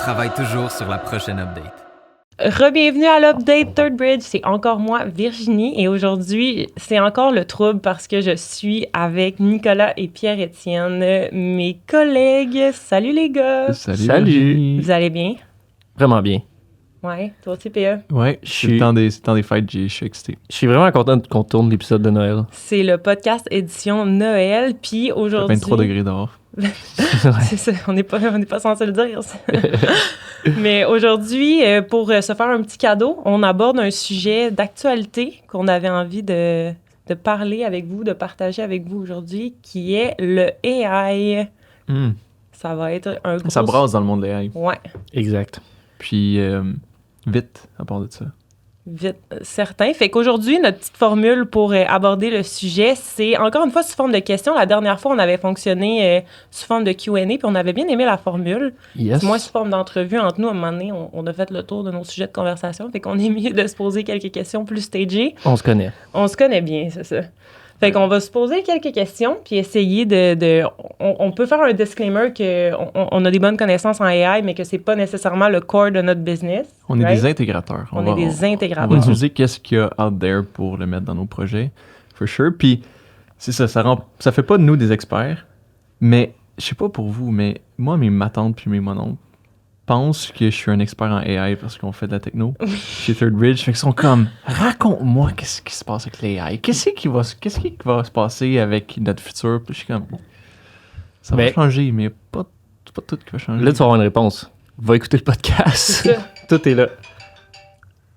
travaille toujours sur la prochaine update. Re-bienvenue à l'Update Third Bridge, c'est encore moi, Virginie, et aujourd'hui, c'est encore le trouble parce que je suis avec Nicolas et Pierre-Étienne, mes collègues. Salut les gars! Salut! Vous allez bien? Vraiment bien. Ouais, toi aussi, PE? Ouais, c'est le temps des fêtes, je suis excité. Je suis vraiment content qu'on tourne l'épisode de Noël. C'est le podcast édition Noël, puis aujourd'hui... 23 degrés dehors. C'est ça, on n'est pas censé le dire. Mais aujourd'hui, pour se faire un petit cadeau, on aborde un sujet d'actualité qu'on avait envie de parler avec vous, de partager avec vous aujourd'hui, qui est le AI. Ça va être un gros... Ça brasse dans le monde de l'AI. Ouais. Exact. Puis, vite, à part de ça. Vite, certain. Fait qu'aujourd'hui, notre petite formule pour aborder le sujet, c'est encore une fois sous forme de questions. La dernière fois, on avait fonctionné sous forme de Q&A, puis on avait bien aimé la formule. Yes. Moi, sous forme d'entrevue entre nous, à un moment donné, on a fait le tour de nos sujets de conversation. Fait qu'on est mieux de se poser quelques questions plus stagées. On se connaît. On se connaît bien, c'est ça. Fait qu'on va se poser quelques questions, puis essayer on peut faire un disclaimer qu'on a des bonnes connaissances en AI, mais que c'est pas nécessairement le core de notre business. On est des intégrateurs. On est des intégrateurs. On va utiliser qu'est-ce qu'il y a out there pour le mettre dans nos projets, for sure. Puis, c'est ça, ça fait pas de nous des experts, mais je sais pas pour vous, mais moi, ma tante puis mes mononcles pensent que je suis un expert en AI parce qu'on fait de la techno chez Third Bridge. Fait qu'ils sont comme, raconte-moi qu'est-ce qui se passe avec l'AI. Qu'est-ce qui va se passer avec notre futur? Puis je suis comme, ça va changer, mais c'est pas tout qui va changer. Là, tu vas avoir une réponse. Va écouter le podcast. C'est ça. Tout est là.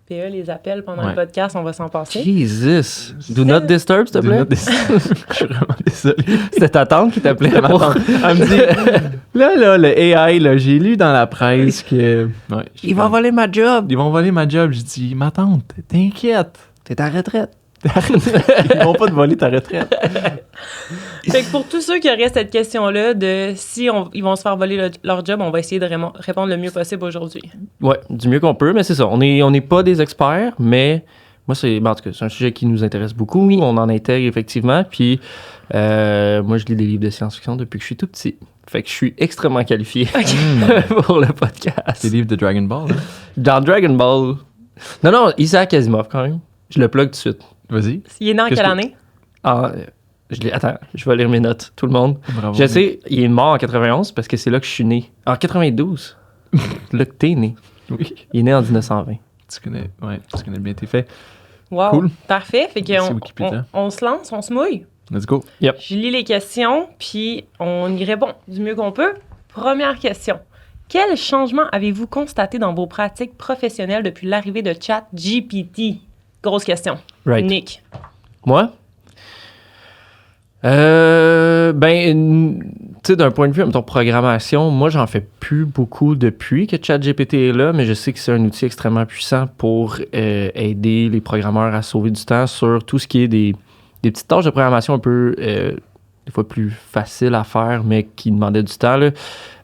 PE les appels pendant le podcast, on va s'en passer. Jesus! Do not disturb, s'il te plaît. Je suis vraiment désolé. C'était ta tante qui t'appelait. Elle me dit, là, le AI, là, j'ai lu dans la presse que... Ouais, Il va voler ma job. Ils vont voler ma job. J'ai dit, ma tante, t'inquiète. T'es à retraite. Ils vont pas te voler ta retraite. Fait que pour tous ceux qui auraient cette question-là de si ils vont se faire voler leur job, on va essayer de répondre le mieux possible aujourd'hui. Ouais, du mieux qu'on peut, mais c'est ça. On n'est pas des experts, mais moi, en tout cas, c'est un sujet qui nous intéresse beaucoup. Oui. On en intègre effectivement. Puis, moi, je lis des livres de science-fiction depuis que je suis tout petit. Fait que je suis extrêmement qualifié pour le podcast. Des livres de Dragon Ball. Hein? Dans Dragon Ball. Non, Isaac Asimov quand même. Je le plug tout de suite. Vas-y. Il est né en quelle année? Attends, je vais lire mes notes, tout le monde. Bravo. Je sais, il est mort en 91 parce que c'est là que je suis né. En 92, là que t'es né. Oui. Il est né en 1920. Tu connais bien tes faits. Wow. Cool. Parfait. Fait Merci, qu'on Wikipédia. on se lance, on se mouille. Let's go. Yep. Je lis les questions, puis on y répond du mieux qu'on peut. Première question. Quel changement avez-vous constaté dans vos pratiques professionnelles depuis l'arrivée de ChatGPT? Grosse question. Right. Nick. Moi? Tu sais, d'un point de vue, mettons, programmation, moi, j'en fais plus beaucoup depuis que ChatGPT est là, mais je sais que c'est un outil extrêmement puissant pour aider les programmeurs à sauver du temps sur tout ce qui est des petites tâches de programmation un peu, des fois, plus faciles à faire, mais qui demandaient du temps, là.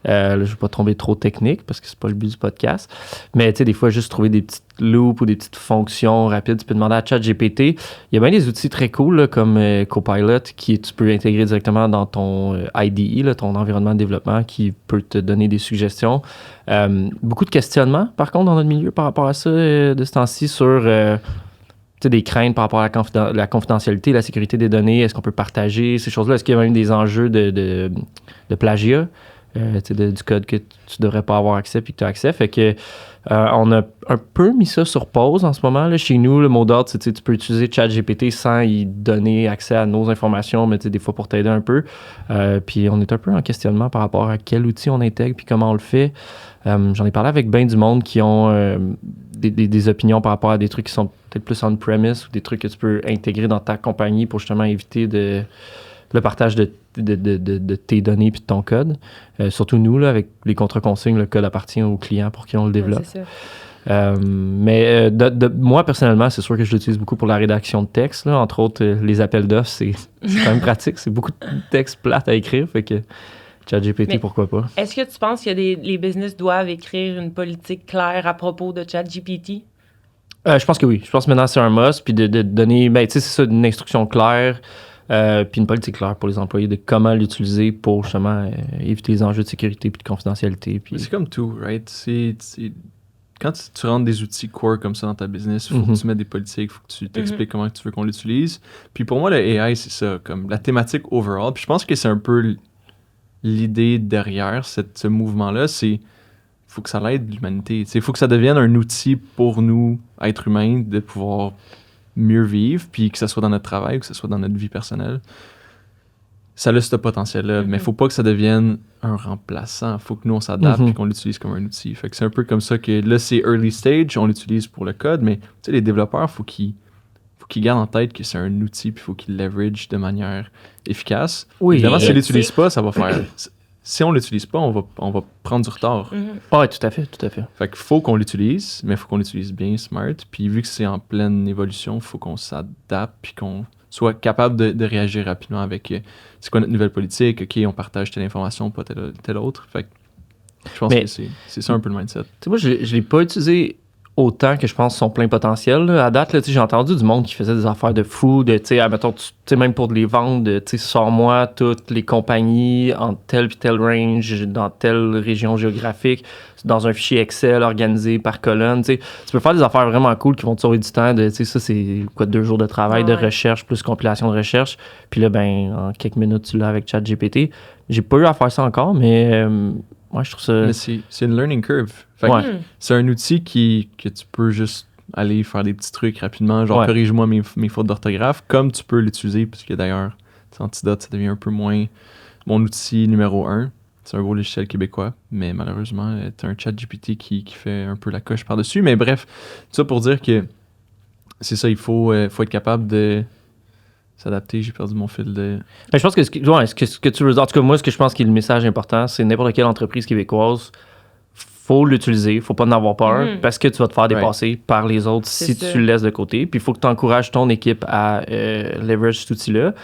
Je ne vais pas tomber trop technique parce que c'est pas le but du podcast. Mais tu sais, des fois, juste trouver des petites loops ou des petites fonctions rapides, tu peux demander à ChatGPT. Il y a bien des outils très cool là, comme Copilot tu peux intégrer directement dans ton IDE, là, ton environnement de développement, qui peut te donner des suggestions. Beaucoup de questionnements, par contre, dans notre milieu par rapport à ça, de ce temps-ci, sur des craintes par rapport à la confidentialité, la sécurité des données. Est-ce qu'on peut partager ces choses-là? Est-ce qu'il y a même des enjeux de plagiat? Du code que tu devrais pas avoir accès puis que tu as accès. Fait que on a un peu mis ça sur pause en ce moment. Là. Chez nous, le mot d'ordre, c'est tu peux utiliser ChatGPT sans y donner accès à nos informations, mais des fois pour t'aider un peu. Puis on est un peu en questionnement par rapport à quel outil on intègre puis comment on le fait. J'en ai parlé avec bien du monde qui ont des opinions par rapport à des trucs qui sont peut-être plus on-premise ou des trucs que tu peux intégrer dans ta compagnie pour justement éviter le partage de tes données puis de ton code. Surtout nous, là, avec les contre-consignes, le code appartient au client pour qui on le développe. Ouais, c'est ça. Mais moi, personnellement, c'est sûr que je l'utilise beaucoup pour la rédaction de texte. Là. Entre autres, les appels d'offres, c'est quand même pratique. C'est beaucoup de textes plates à écrire. Fait que ChatGPT, pourquoi pas. Est-ce que tu penses que les business doivent écrire une politique claire à propos de ChatGPT? Je pense que oui. Je pense que maintenant, c'est un must. Puis de donner, tu sais, c'est ça, une instruction claire Puis une politique claire pour les employés de comment l'utiliser pour justement éviter les enjeux de sécurité puis de confidentialité. Puis... C'est comme tout, right? Quand tu rentres des outils core comme ça dans ta business, il faut que tu mettes des politiques, il faut que tu t'expliques comment tu veux qu'on l'utilise. Puis pour moi, le AI, c'est ça, comme la thématique overall. Puis je pense que c'est un peu l'idée derrière ce mouvement-là, c'est faut que ça l'aide l'humanité. Il faut que ça devienne un outil pour nous, êtres humains, de pouvoir mieux vivre, puis que ce soit dans notre travail ou que ce soit dans notre vie personnelle. Ça a ce potentiel-là, mais il faut pas que ça devienne un remplaçant. Il faut que nous, on s'adapte et qu'on l'utilise comme un outil. Fait que c'est un peu comme ça que là, c'est early stage, on l'utilise pour le code, mais les développeurs, il faut qu'ils gardent en tête que c'est un outil puis il faut qu'ils leverage de manière efficace. Oui, évidemment, s'ils ne l'utilisent pas, ça va faire... Si on ne l'utilise pas, on va prendre du retard. Oui, tout à fait. Fait qu'il faut qu'on l'utilise, mais il faut qu'on l'utilise bien, smart. Puis vu que c'est en pleine évolution, il faut qu'on s'adapte puis qu'on soit capable de réagir rapidement avec c'est quoi notre nouvelle politique, OK, on partage telle information, pas telle autre. Fait que je pense que c'est ça un peu le mindset. Moi, je ne l'ai pas utilisé autant que je pense son plein potentiel. Là. À date, là, j'ai entendu du monde qui faisait des affaires de fou, admettons, même pour les ventes, sors-moi toutes les compagnies en tel puis tel range, dans telle région géographique, dans un fichier Excel organisé par colonne. Tu peux faire des affaires vraiment cool qui vont te sauver du temps. Ça, c'est 2 jours de travail de recherche plus compilation de recherche. Puis là, en quelques minutes, tu l'as avec ChatGPT. J'ai pas eu à faire ça encore, mais... moi, je trouve ça... Mais c'est une learning curve. Fait que c'est un outil que tu peux juste aller faire des petits trucs rapidement, genre corrige-moi mes fautes d'orthographe, comme tu peux l'utiliser, parce que d'ailleurs, Antidote, ça devient un peu moins mon outil numéro 1. C'est un gros logiciel québécois, mais malheureusement, tu as un ChatGPT qui fait un peu la coche par-dessus. Mais bref, ça pour dire que c'est ça, il faut être capable de... s'adapter, j'ai perdu mon fil de... Je pense que ce que tu veux dire, en tout cas, moi, ce que je pense qui est le message important, c'est n'importe quelle entreprise québécoise, faut l'utiliser, faut pas en avoir peur, parce que tu vas te faire dépasser par les autres si tu le laisses de côté. Puis il faut que tu encourages ton équipe à leverage cet outil-là.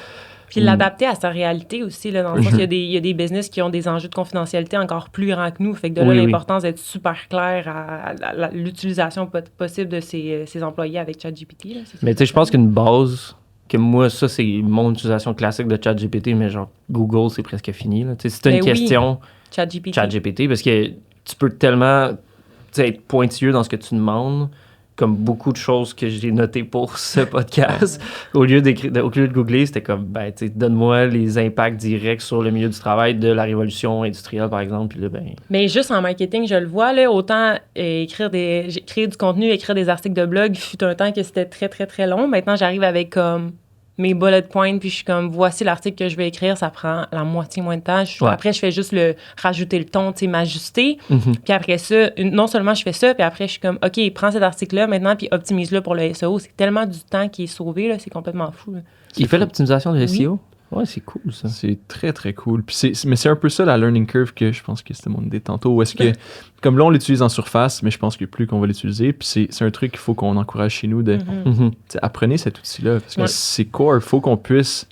Puis l'adapter à sa réalité aussi, là, dans le sens qu'il y a des business qui ont des enjeux de confidentialité encore plus grands que nous. Fait que de là, l'importance d'être super clair à l'utilisation possible de ses employés avec ChatGPT. Mais tu sais, je pense qu'une base... que moi, ça, c'est mon utilisation classique de ChatGPT, mais genre, Google, c'est presque fini. Là. Si tu as une question, ChatGPT, parce que tu peux tellement être pointilleux dans ce que tu demandes, comme beaucoup de choses que j'ai notées pour ce podcast. Au lieu de googler, c'était comme, donne-moi les impacts directs sur le milieu du travail de la révolution industrielle, par exemple. Puis là, Mais juste en marketing, je le vois, là, autant créer du contenu, écrire des articles de blog, fut un temps que c'était très, très, très long. Maintenant, j'arrive avec comme mes bullet points, puis je suis comme, voici l'article que je vais écrire, ça prend la moitié moins de temps. Après, je fais juste rajouter le ton, m'ajuster. Puis après ça, non seulement je fais ça, puis après, je suis comme, OK, prends cet article-là maintenant, puis optimise-le pour le SEO. C'est tellement du temps qui est sauvé, là, c'est complètement fou. Là. Il fait l'optimisation de SEO? Ouais, c'est cool, ça. C'est très, très cool. Puis mais c'est un peu ça, la learning curve, que je pense que c'était mon idée tantôt. Où est-ce que, comme là, on l'utilise en surface, mais je pense qu'il n'y a plus qu'on va l'utiliser. Puis c'est un truc qu'il faut qu'on encourage chez nous de... apprenez cet outil-là, parce que c'est core. Il faut qu'on puisse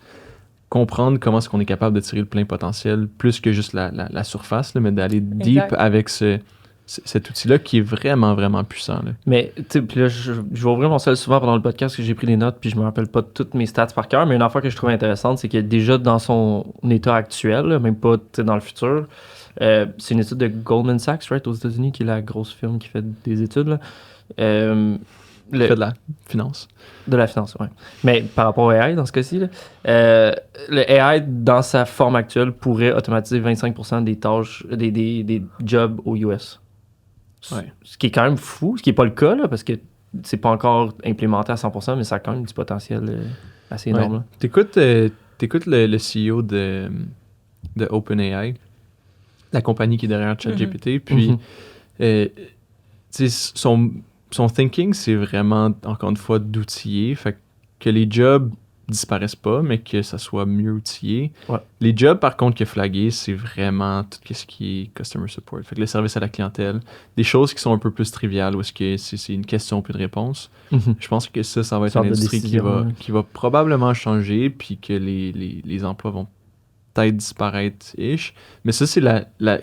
comprendre comment est-ce qu'on est capable de tirer le plein potentiel, plus que juste la surface, là, mais d'aller deep avec cet outil-là qui est vraiment, vraiment puissant. Là. Mais, tu sais, puis là, je vais ouvrir mon seul souvent pendant le podcast que j'ai pris des notes, puis je me rappelle pas de toutes mes stats par cœur, mais une affaire que je trouve intéressante, c'est que déjà dans son état actuel, là, même pas dans le futur, c'est une étude de Goldman Sachs, right, aux États-Unis, qui est la grosse firme qui fait des études, là. Fait de la finance. De la finance, oui. Mais par rapport au AI, dans ce cas-ci, là, le AI, dans sa forme actuelle, pourrait automatiser 25% des tâches, des jobs aux US. Ce qui est quand même fou, ce qui n'est pas le cas, là, parce que c'est pas encore implémenté à 100%, mais ça a quand même du potentiel assez énorme. T'écoutes le CEO de OpenAI, la compagnie qui est derrière ChatGPT, puis son thinking, c'est vraiment, encore une fois, d'outiller, fait que les jobs disparaissent pas, mais que ça soit mieux outillé. Les jobs, par contre, qu'il a flagué, c'est vraiment tout ce qui est customer support. Fait que le service à la clientèle, des choses qui sont un peu plus triviales, où est-ce que c'est une question puis une réponse. Je pense que ça va être une industrie qui va probablement changer, puis que les emplois vont peut-être disparaître-ish. Mais ça, c'est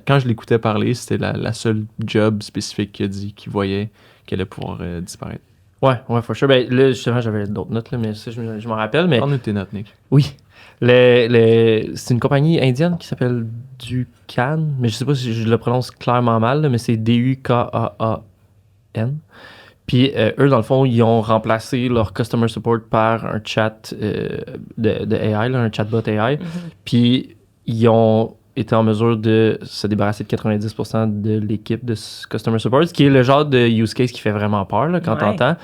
quand je l'écoutais parler, c'était la seule job spécifique qu'il a dit qu'il voyait qu'elle allait pouvoir disparaître. Ouais, for sure. Ben, là, justement, j'avais d'autres notes, là, mais ça, je m'en rappelle. Mais Parle-nous de tes notes, Nick. oui, c'est une compagnie indienne qui s'appelle Dukan, mais je sais pas si je le prononce clairement mal, là, mais c'est Dukaan. Puis eux, dans le fond, ils ont remplacé leur customer support par un chat de AI, là, un chatbot AI. Puis ils ont été en mesure de se débarrasser de 90% de l'équipe de customer support, ce qui est le genre de use case qui fait vraiment peur là, quand t'entends,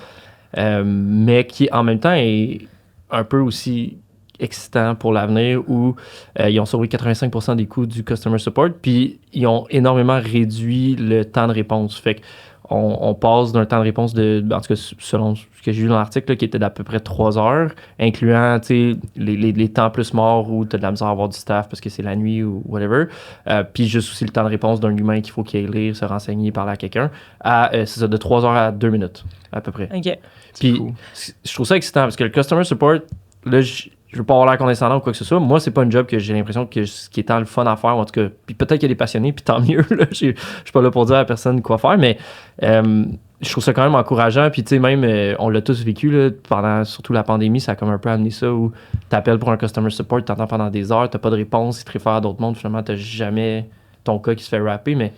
mais qui en même temps est un peu aussi excitant pour l'avenir où ils ont sauvé 85% des coûts du customer support, puis ils ont énormément réduit le temps de réponse. Fait que on passe d'un temps de réponse en tout cas selon ce que j'ai vu dans l'article, là, qui était d'à peu près 3 heures, incluant les temps plus morts où tu as de la misère à avoir du staff parce que c'est la nuit ou whatever. Puis juste aussi le temps de réponse d'un humain qu'il faut qu'il aille lire, se renseigner, parler à quelqu'un. C'est ça, de 3 heures à 2 minutes à peu près. OK. Puis je trouve ça excitant parce que le customer support, là, je veux pas avoir l'air condescendant ou quoi que ce soit. Moi, c'est pas un job que j'ai l'impression que ce qui est tant le fun à faire, en tout cas. Puis peut-être qu'il y a des passionnés, puis tant mieux. Là. Je suis pas là pour dire à personne quoi faire, mais je trouve ça quand même encourageant. Puis tu sais, même, on l'a tous vécu là, pendant surtout la pandémie, ça a comme un peu amené ça où t'appelles pour un customer support, t'entends pendant des heures, t'as pas de réponse, ils te réfèrent à d'autres mondes, finalement, t'as jamais ton cas qui se fait rapper, mais tu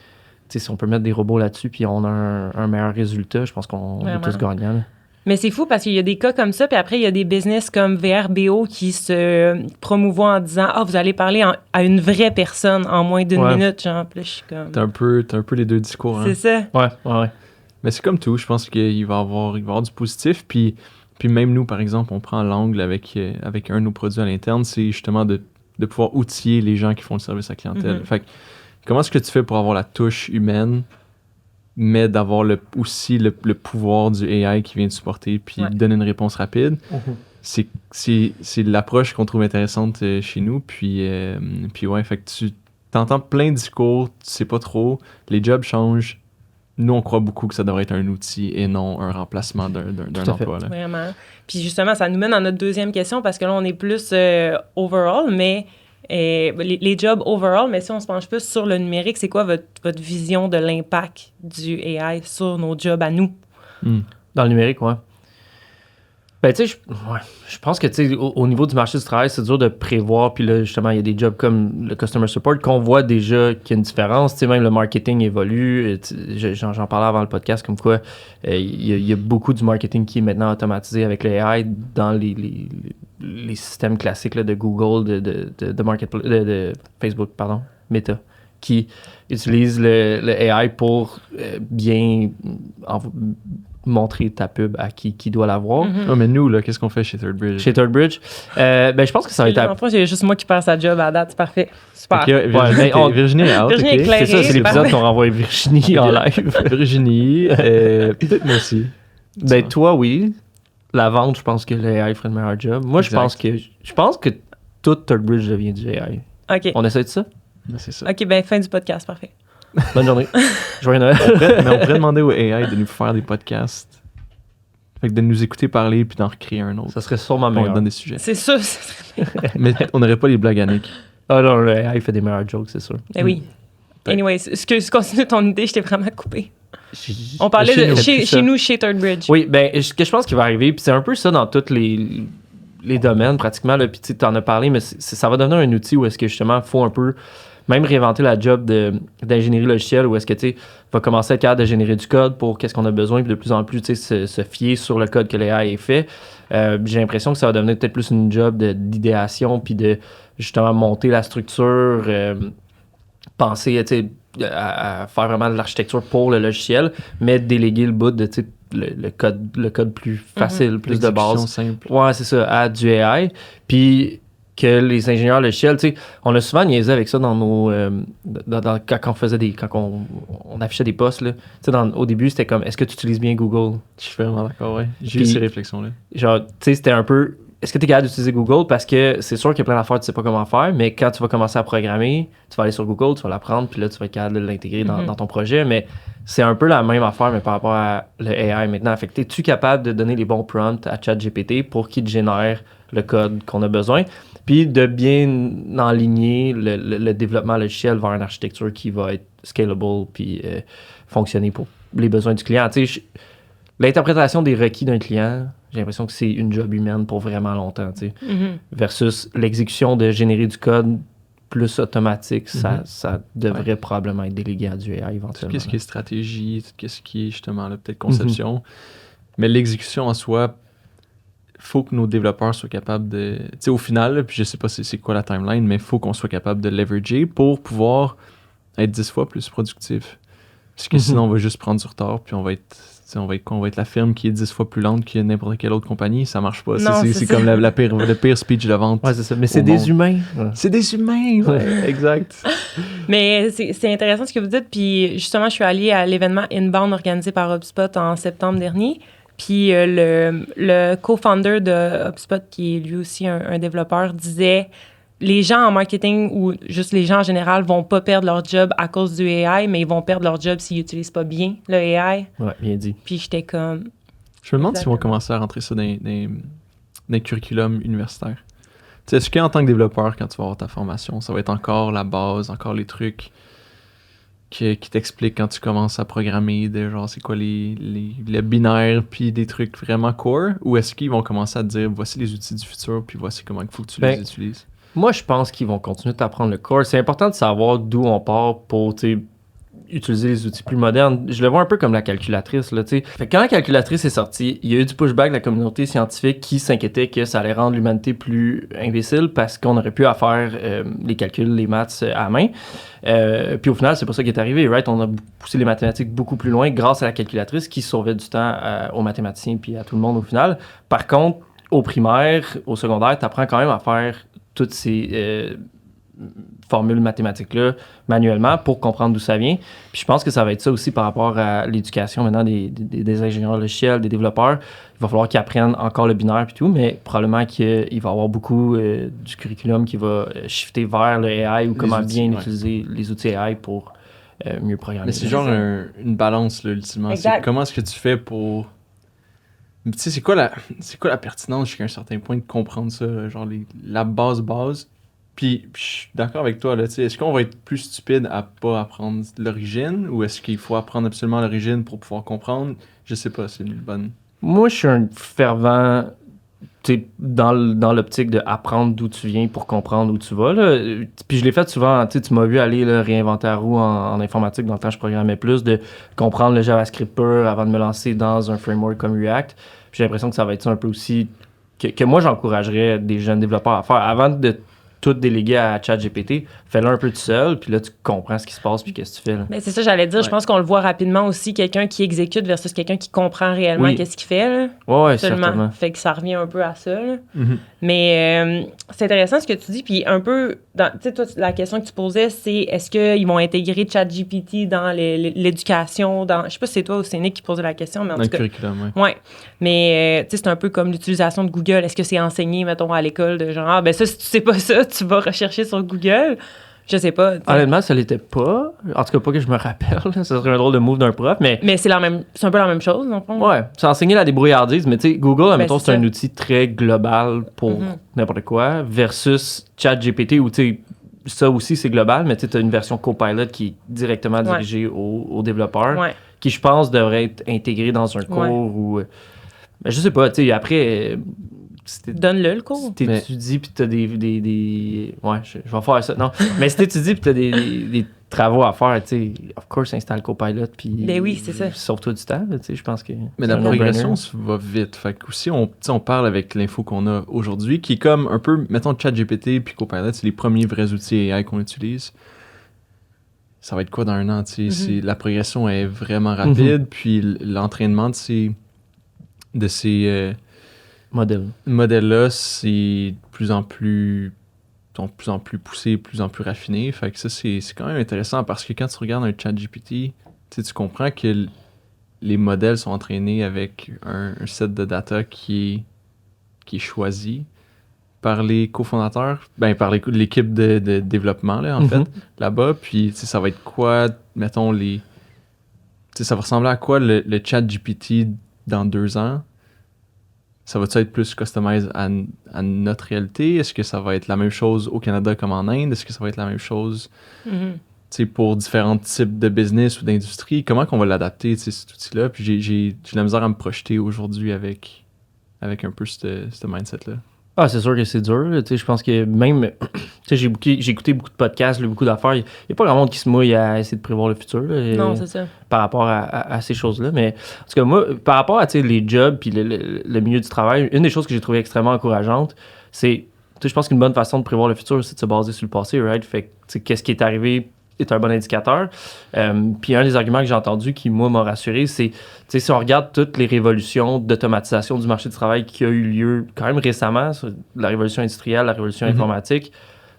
sais, si on peut mettre des robots là-dessus, puis on a un meilleur résultat, je pense qu'on est tous gagnants. Là. Mais c'est fou parce qu'il y a des cas comme ça, puis après, il y a des business comme VRBO qui se promouvoient en disant « Ah, vous allez parler à une vraie personne en moins d'une minute. » Genre, puis là, je suis comme... T'as un peu les deux discours. C'est ça. Ouais. Mais c'est comme tout. Je pense qu'il va y avoir du positif. Puis même nous, par exemple, on prend l'angle avec un de nos produits à l'interne, c'est justement de pouvoir outiller les gens qui font le service à la clientèle. Fait que, comment est-ce que tu fais pour avoir la touche humaine mais d'avoir aussi le pouvoir du AI qui vient te supporter puis donner une réponse rapide. C'est l'approche qu'on trouve intéressante chez nous. Puis ouais, fait que tu t'entends plein de discours, tu sais pas trop, les jobs changent. Nous, on croit beaucoup que ça devrait être un outil et non un remplacement d'un emploi. Là. Vraiment. Puis justement, ça nous mène à notre deuxième question parce que là, on est plus overall, mais... les jobs overall, mais si on se penche plus sur le numérique, c'est quoi votre vision de l'impact du AI sur nos jobs à nous? Dans le numérique, ouais. Ben, tu sais, je pense que, tu sais, au niveau du marché du travail, c'est dur de prévoir. Puis là, justement, il y a des jobs comme le customer support qu'on voit déjà qu'il y a une différence. Tu sais, même le marketing évolue. J'en parlais avant le podcast, comme quoi il y a beaucoup du marketing qui est maintenant automatisé avec l'AI dans les systèmes classiques là, de Google, de Facebook, pardon, Meta, qui utilisent le AI pour bien montrer ta pub à qui doit l'avoir. Oh, mais nous, là, qu'est-ce qu'on fait chez Third Bridge? Chez Third Bridge, ben, je pense que ça va être... En fait, j'ai juste moi qui passe sa job à date, c'est parfait. Super. Okay, Virginie est out, Virginie est éclairée, c'est ça, c'est l'épisode qu'on renvoie Virginie en live. Virginie, peut-être merci. Ben, toi, oui. La vente, je pense que l'AI ferait le meilleur job. Moi, je pense que tout Third Bridge devient du AI. OK. On essaie de ça? Ben, c'est ça. OK, ben fin du podcast, parfait. Bonne journée. Joyeux Noël. Mais on pourrait demander au AI de nous faire des podcasts. Fait que de nous écouter parler puis d'en recréer un autre. Ça serait sûrement On meilleur. donne des sujets. C'est sûr. Mais on n'aurait pas les blagues à Nick. Ah non, le AI fait des meilleurs jokes, c'est sûr. Ben oui. Anyway, continue ton idée, je t'ai vraiment coupé. On On parlait de chez nous, chez Third Bridge. Oui, ben, ce que je pense qu'il va arriver, puis c'est un peu ça dans tous les domaines pratiquement, là, puis tu en as parlé, mais ça va devenir un outil où est-ce que justement, il faut un peu même réinventer la job d'ingénierie logicielle, où est-ce que tu vas commencer à être capable de générer du code pour qu'est-ce qu'on a besoin, puis de plus en plus se fier sur le code que l'AI est fait. J'ai l'impression que ça va devenir peut-être plus une job d'idéation, puis de justement monter la structure, penser à faire vraiment de l'architecture pour le logiciel, mais déléguer le bout de le code plus facile, plus de base. Simple. Ouais, c'est ça, à du AI. Puis que les ingénieurs logiciels, tu sais, on a souvent niaisé avec ça dans nos quand on faisait on affichait des postes là. Tu sais, au début c'était comme est-ce que tu utilises bien Google? Je suis vraiment d'accord, ouais. J'ai eu ces réflexions là. Genre, tu sais, c'était un peu est-ce que tu es capable d'utiliser Google? Parce que c'est sûr qu'il y a plein d'affaires que tu sais pas comment faire, mais quand tu vas commencer à programmer, tu vas aller sur Google, tu vas l'apprendre, puis là, tu vas être capable de l'intégrer dans ton projet. Mais c'est un peu la même affaire, mais par rapport à le AI maintenant. Fait que es-tu capable de donner les bons prompts à ChatGPT pour qu'il te génère le code qu'on a besoin? Puis de bien enligner le développement logiciel vers une architecture qui va être scalable puis fonctionner pour les besoins du client. Tu sais, l'interprétation des requis d'un client, j'ai l'impression que c'est une job humaine pour vraiment longtemps, tu sais. Versus l'exécution de générer du code plus automatique, ça devrait probablement être délégué à du AI éventuellement. Qu'est-ce qui est stratégie, qu'est-ce qui est justement là, peut-être conception. Mais l'exécution en soi, faut que nos développeurs soient capables de... Tu sais, au final, là, puis je sais pas c'est quoi la timeline, mais il faut qu'on soit capable de leverager pour pouvoir être 10 fois plus productif. Parce que sinon, on va juste prendre du retard, puis on va être la firme qui est 10 fois plus lente que n'importe quelle autre compagnie. Ça marche pas. Non, c'est comme le pire speech de vente. Ouais, c'est ça. Mais c'est des humains. Ouais. C'est des humains, ouais, exact. Mais c'est intéressant ce que vous dites. Puis justement, je suis allée à l'événement Inbound organisé par HubSpot en septembre dernier. Puis le co-founder de HubSpot, qui est lui aussi un développeur, disait les gens en marketing ou juste les gens en général vont pas perdre leur job à cause du AI, mais ils vont perdre leur job s'ils utilisent pas bien le AI. Ouais, bien dit. Puis j'étais comme... Je me demande s'ils vont commencer à rentrer ça dans les curriculums universitaires. Tu sais, est-ce qu'en tant que développeur, quand tu vas avoir ta formation, ça va être encore la base, encore les trucs qui t'expliquent quand tu commences à programmer, de genre c'est quoi les binaires, puis des trucs vraiment core, ou est-ce qu'ils vont commencer à te dire voici les outils du futur, puis voici comment il faut que tu les utilises? Moi, je pense qu'ils vont continuer de t'apprendre le core. C'est important de savoir d'où on part pour utiliser les outils plus modernes. Je le vois un peu comme la calculatrice. Là, fait que quand la calculatrice est sortie, il y a eu du pushback de la communauté scientifique qui s'inquiétait que ça allait rendre l'humanité plus imbécile parce qu'on aurait pu faire les calculs, les maths à la main. Puis au final, c'est pas ça qui est arrivé. Right? On a poussé les mathématiques beaucoup plus loin grâce à la calculatrice qui sauvait du temps aux mathématiciens puis à tout le monde au final. Par contre, au primaire, au secondaire, tu apprends quand même à faire toutes ces formules mathématiques-là manuellement pour comprendre d'où ça vient. Puis je pense que ça va être ça aussi par rapport à l'éducation maintenant des ingénieurs logiciels, des développeurs. Il va falloir qu'ils apprennent encore le binaire et tout, mais probablement qu'il va y avoir beaucoup du curriculum qui va shifter vers le AI ou comment bien utiliser les outils AI pour mieux programmer. Mais c'est genre une balance, là, ultimement. Exact. Comment est-ce que tu fais pour... Tu sais, c'est quoi la pertinence jusqu'à un certain point de comprendre ça, là, genre la base. Puis je suis d'accord avec toi, là, tu sais, est-ce qu'on va être plus stupide à pas apprendre l'origine ou est-ce qu'il faut apprendre absolument l'origine pour pouvoir comprendre? Je sais pas, c'est une bonne... Moi, je suis un fervent, tu sais, dans l'optique d'apprendre d'où tu viens pour comprendre où tu vas, là. Puis je l'ai fait souvent, tu sais, tu m'as vu aller là, réinventer la roue en informatique dans le temps que je programmais plus, de comprendre le JavaScript pur avant de me lancer dans un framework comme React. Puis j'ai l'impression que ça va être ça un peu aussi, que moi j'encouragerais des jeunes développeurs à faire. Avant de tout délégué à ChatGPT, fais-le un peu tout seul, puis là, tu comprends ce qui se passe, puis qu'est-ce que tu fais. Là. Mais c'est ça, j'allais dire. Ouais. Je pense qu'on le voit rapidement aussi, quelqu'un qui exécute versus quelqu'un qui comprend réellement qu'est-ce qu'il fait. Là. Ouais, certainement. Fait que ça revient un peu à ça. Là. Mm-hmm. Mais c'est intéressant ce que tu dis, puis un peu, tu sais, toi, la question que tu posais, c'est est-ce qu'ils vont intégrer ChatGPT dans l'éducation, je sais pas si c'est toi ou c'est Nick qui posait la question, mais en Dans tout le cas... curriculum, Ouais, mais tu sais, c'est un peu comme l'utilisation de Google. Est-ce que c'est enseigné, mettons, à l'école, de genre, ben ça, si tu sais pas ça, tu vas rechercher sur Google. Je sais pas. T'sais. Honnêtement, ça l'était pas. En tout cas, pas que je me rappelle. Ça serait un drôle de move d'un prof, mais... Mais c'est un peu la même chose, dans le fond. Ouais, c'est enseigner la débrouillardise, mais tu sais, Google, admettons, c'est ça. un outil très global pour n'importe quoi, versus ChatGPT, où tu sais, ça aussi, c'est global, mais tu as une version Copilot qui est directement dirigée aux développeurs, qui, je pense, devrait être intégrée dans un cours ou... Ben, je sais pas, tu sais, après... Donne-le, le cours. Si t'étudies puis t'as des... Ouais, je vais faire ça. Non, mais si t'étudies puis t'as des travaux à faire, tu sais, of course, installe Copilot puis... Ben oui, c'est ça. Sauve-toi du temps, tu sais, je pense que... Mais la progression va vite. Fait que aussi, on parle avec l'info qu'on a aujourd'hui, qui est comme un peu, mettons, ChatGPT puis Copilot, c'est les premiers vrais outils AI qu'on utilise. Ça va être quoi dans un an, tu sais? La progression est vraiment rapide, puis l'entraînement de ces modèles-là, c'est de plus en plus poussé, de plus en plus raffiné. Fait que ça, c'est quand même intéressant parce que quand tu regardes un ChatGPT, tu comprends que les modèles sont entraînés avec un set de data qui est choisi par les cofondateurs, par l'équipe de développement, là, en fait, là-bas. Puis, ça va être quoi, mettons, ça va ressembler à quoi le ChatGPT dans 2 ans? Ça va-tu être plus customisé à notre réalité? Est-ce que ça va être la même chose au Canada comme en Inde? Est-ce que ça va être la même chose? sais, pour différents types de business ou d'industrie. Comment qu'on va l'adapter, tu sais, cet outil-là? Puis j'ai de la misère à me projeter aujourd'hui avec un peu ce mindset-là. Ah, c'est sûr que c'est dur. Tu sais, je pense que même... Tu sais, j'ai écouté beaucoup de podcasts, beaucoup d'affaires. Il n'y a pas grand monde qui se mouille à essayer de prévoir le futur. Là, Non, c'est ça. Par rapport à ces choses-là. Mais en tout cas, moi, par rapport à les jobs puis le milieu du travail, une des choses que j'ai trouvé extrêmement encourageante, c'est... Tu sais, je pense qu'une bonne façon de prévoir le futur, c'est de se baser sur le passé, right? Fait que, tu sais, qu'est-ce qui est arrivé est un bon indicateur. Puis un des arguments que j'ai entendu qui, moi, m'a rassuré, c'est, tu sais, si on regarde toutes les révolutions d'automatisation du marché du travail qui a eu lieu quand même récemment, la révolution industrielle, la révolution informatique,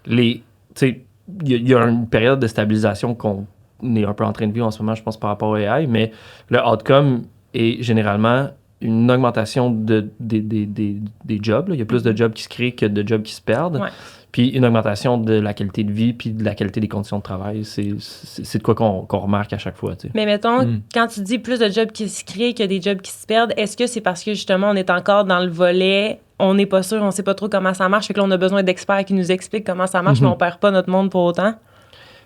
tu sais, il y a une période de stabilisation qu'on est un peu en train de vivre en ce moment, je pense, par rapport au AI, mais le outcome est généralement une augmentation des jobs. Là. Il y a plus de jobs qui se créent que de jobs qui se perdent. Ouais. Puis une augmentation de la qualité de vie puis de la qualité des conditions de travail. C'est de quoi qu'on remarque à chaque fois. Tu sais. Mais mettons, quand tu dis plus de jobs qui se créent que des jobs qui se perdent, est-ce que c'est parce que justement on est encore dans le volet, on n'est pas sûr, on sait pas trop comment ça marche, fait que là on a besoin d'experts qui nous expliquent comment ça marche, mais on perd pas notre monde pour autant?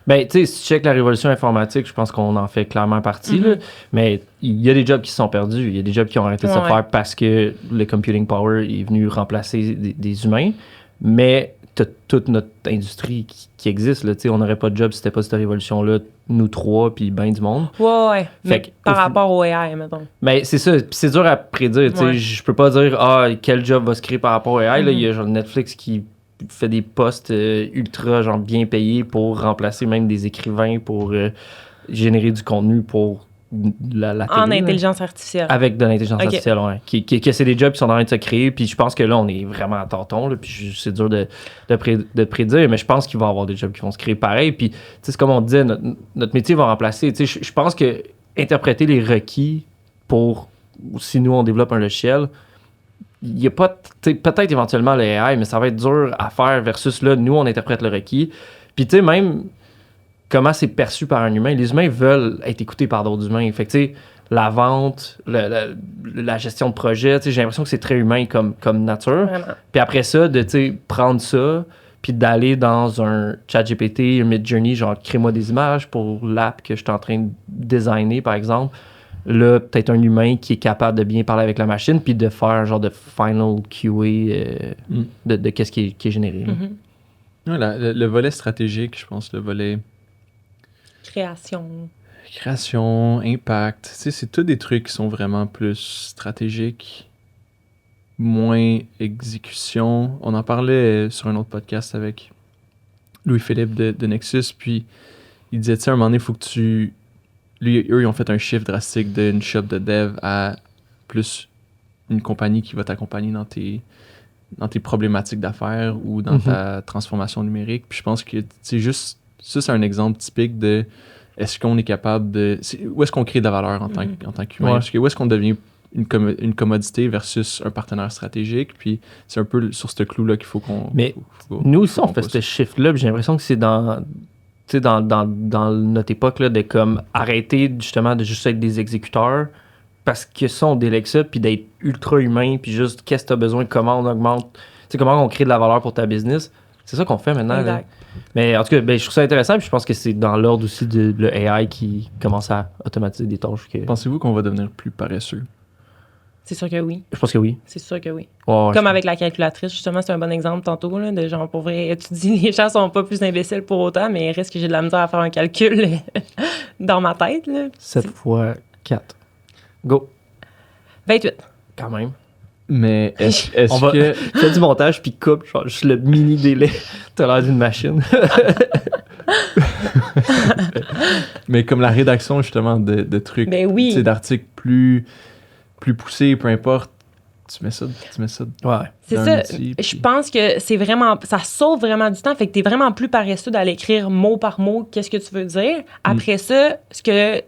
Ben, tu sais, si tu checkes la révolution informatique, je pense qu'on en fait clairement partie. Là. Mais il y a des jobs qui se sont perdus. Il y a des jobs qui ont arrêté de se faire parce que le computing power est venu remplacer des humains. Mais t'as toute notre industrie qui existe. Là. On n'aurait pas de job si c'était pas cette révolution-là, nous trois, puis ben du monde. Ouais. Mais que, par rapport au AI, mettons. Mais c'est ça. Puis c'est dur à prédire. Ouais. Je peux pas dire quel job va se créer par rapport au AI. Là. Il y a genre Netflix qui fait des postes ultra genre bien payés pour remplacer même des écrivains pour générer du contenu pour la télé. En intelligence artificielle. Avec de l'intelligence artificielle, ouais. Que c'est des jobs qui sont en train de se créer. Puis je pense que là, on est vraiment à tâtons. Là, puis c'est dur de prédire, mais je pense qu'il va y avoir des jobs qui vont se créer pareil. Puis, tu sais, c'est comme on disait, notre métier va remplacer. Tu sais, je pense que interpréter les requis pour, si nous, on développe un logiciel, il n'y a pas, peut-être éventuellement le AI, mais ça va être dur à faire versus là, nous, on interprète le requis. Puis, tu sais, même comment c'est perçu par un humain, les humains veulent être écoutés par d'autres humains. Fait que, tu sais, la vente, la gestion de projet, tu sais, j'ai l'impression que c'est très humain comme nature. Vraiment. Puis après ça, de, tu sais, prendre ça, puis d'aller dans un ChatGPT, un Midjourney, genre, crée-moi des images pour l'app que je suis en train de designer, par exemple. Là, peut-être un humain qui est capable de bien parler avec la machine puis de faire un genre de final QA de qu'est-ce qui est généré. Ouais, le volet stratégique, je pense, le volet... Création, impact. Tu sais, c'est tous des trucs qui sont vraiment plus stratégiques, moins exécution. On en parlait sur un autre podcast avec Louis-Philippe de Nexus, puis il disait, tu sais, à un moment donné, il faut que tu... Eux, ils ont fait un shift drastique d'une shop de dev à plus une compagnie qui va t'accompagner dans tes problématiques d'affaires ou dans ta transformation numérique. Puis je pense que c'est juste... Ça, c'est un exemple typique de est-ce qu'on est capable de... Où est-ce qu'on crée de la valeur en tant qu'humain? Parce que où est-ce qu'on devient une commodité versus un partenaire stratégique? Puis c'est un peu sur ce clou-là qu'il faut qu'on... Mais nous aussi, on fait ce shift-là. J'ai l'impression que c'est dans notre époque là, de comme arrêter justement de juste être des exécuteurs parce que ça, on délègue ça, puis d'être ultra humain, puis juste qu'est-ce que tu as besoin, comment on augmente, comment on crée de la valeur pour ta business. C'est ça qu'on fait maintenant. Là. Mais en tout cas, je trouve ça intéressant, puis je pense que c'est dans l'ordre aussi de le AI qui commence à automatiser des tâches. Pensez-vous qu'on va devenir plus paresseux? C'est sûr que oui. Je pense que oui. C'est sûr que oui. Ouais, comme avec la calculatrice, justement, c'est un bon exemple tantôt, là, de genre, pour vrai, tu dis, les gens sont pas plus imbéciles pour autant, mais il reste que j'ai de la misère à faire un calcul dans ma tête. Là. 7 fois 4. Go. 28. Quand même. Mais est-ce on que... Fais du montage puis coupe, genre, juste le mini délai. T'as l'air d'une machine. Mais comme la rédaction, justement, de trucs, oui. d'articles plus poussés, peu importe, tu mets ça ouais. C'est ça. Je pense que c'est vraiment... Ça sauve vraiment du temps. Fait que t'es vraiment plus paresseux d'aller écrire mot par mot qu'est-ce que tu veux dire. Après ça, ce que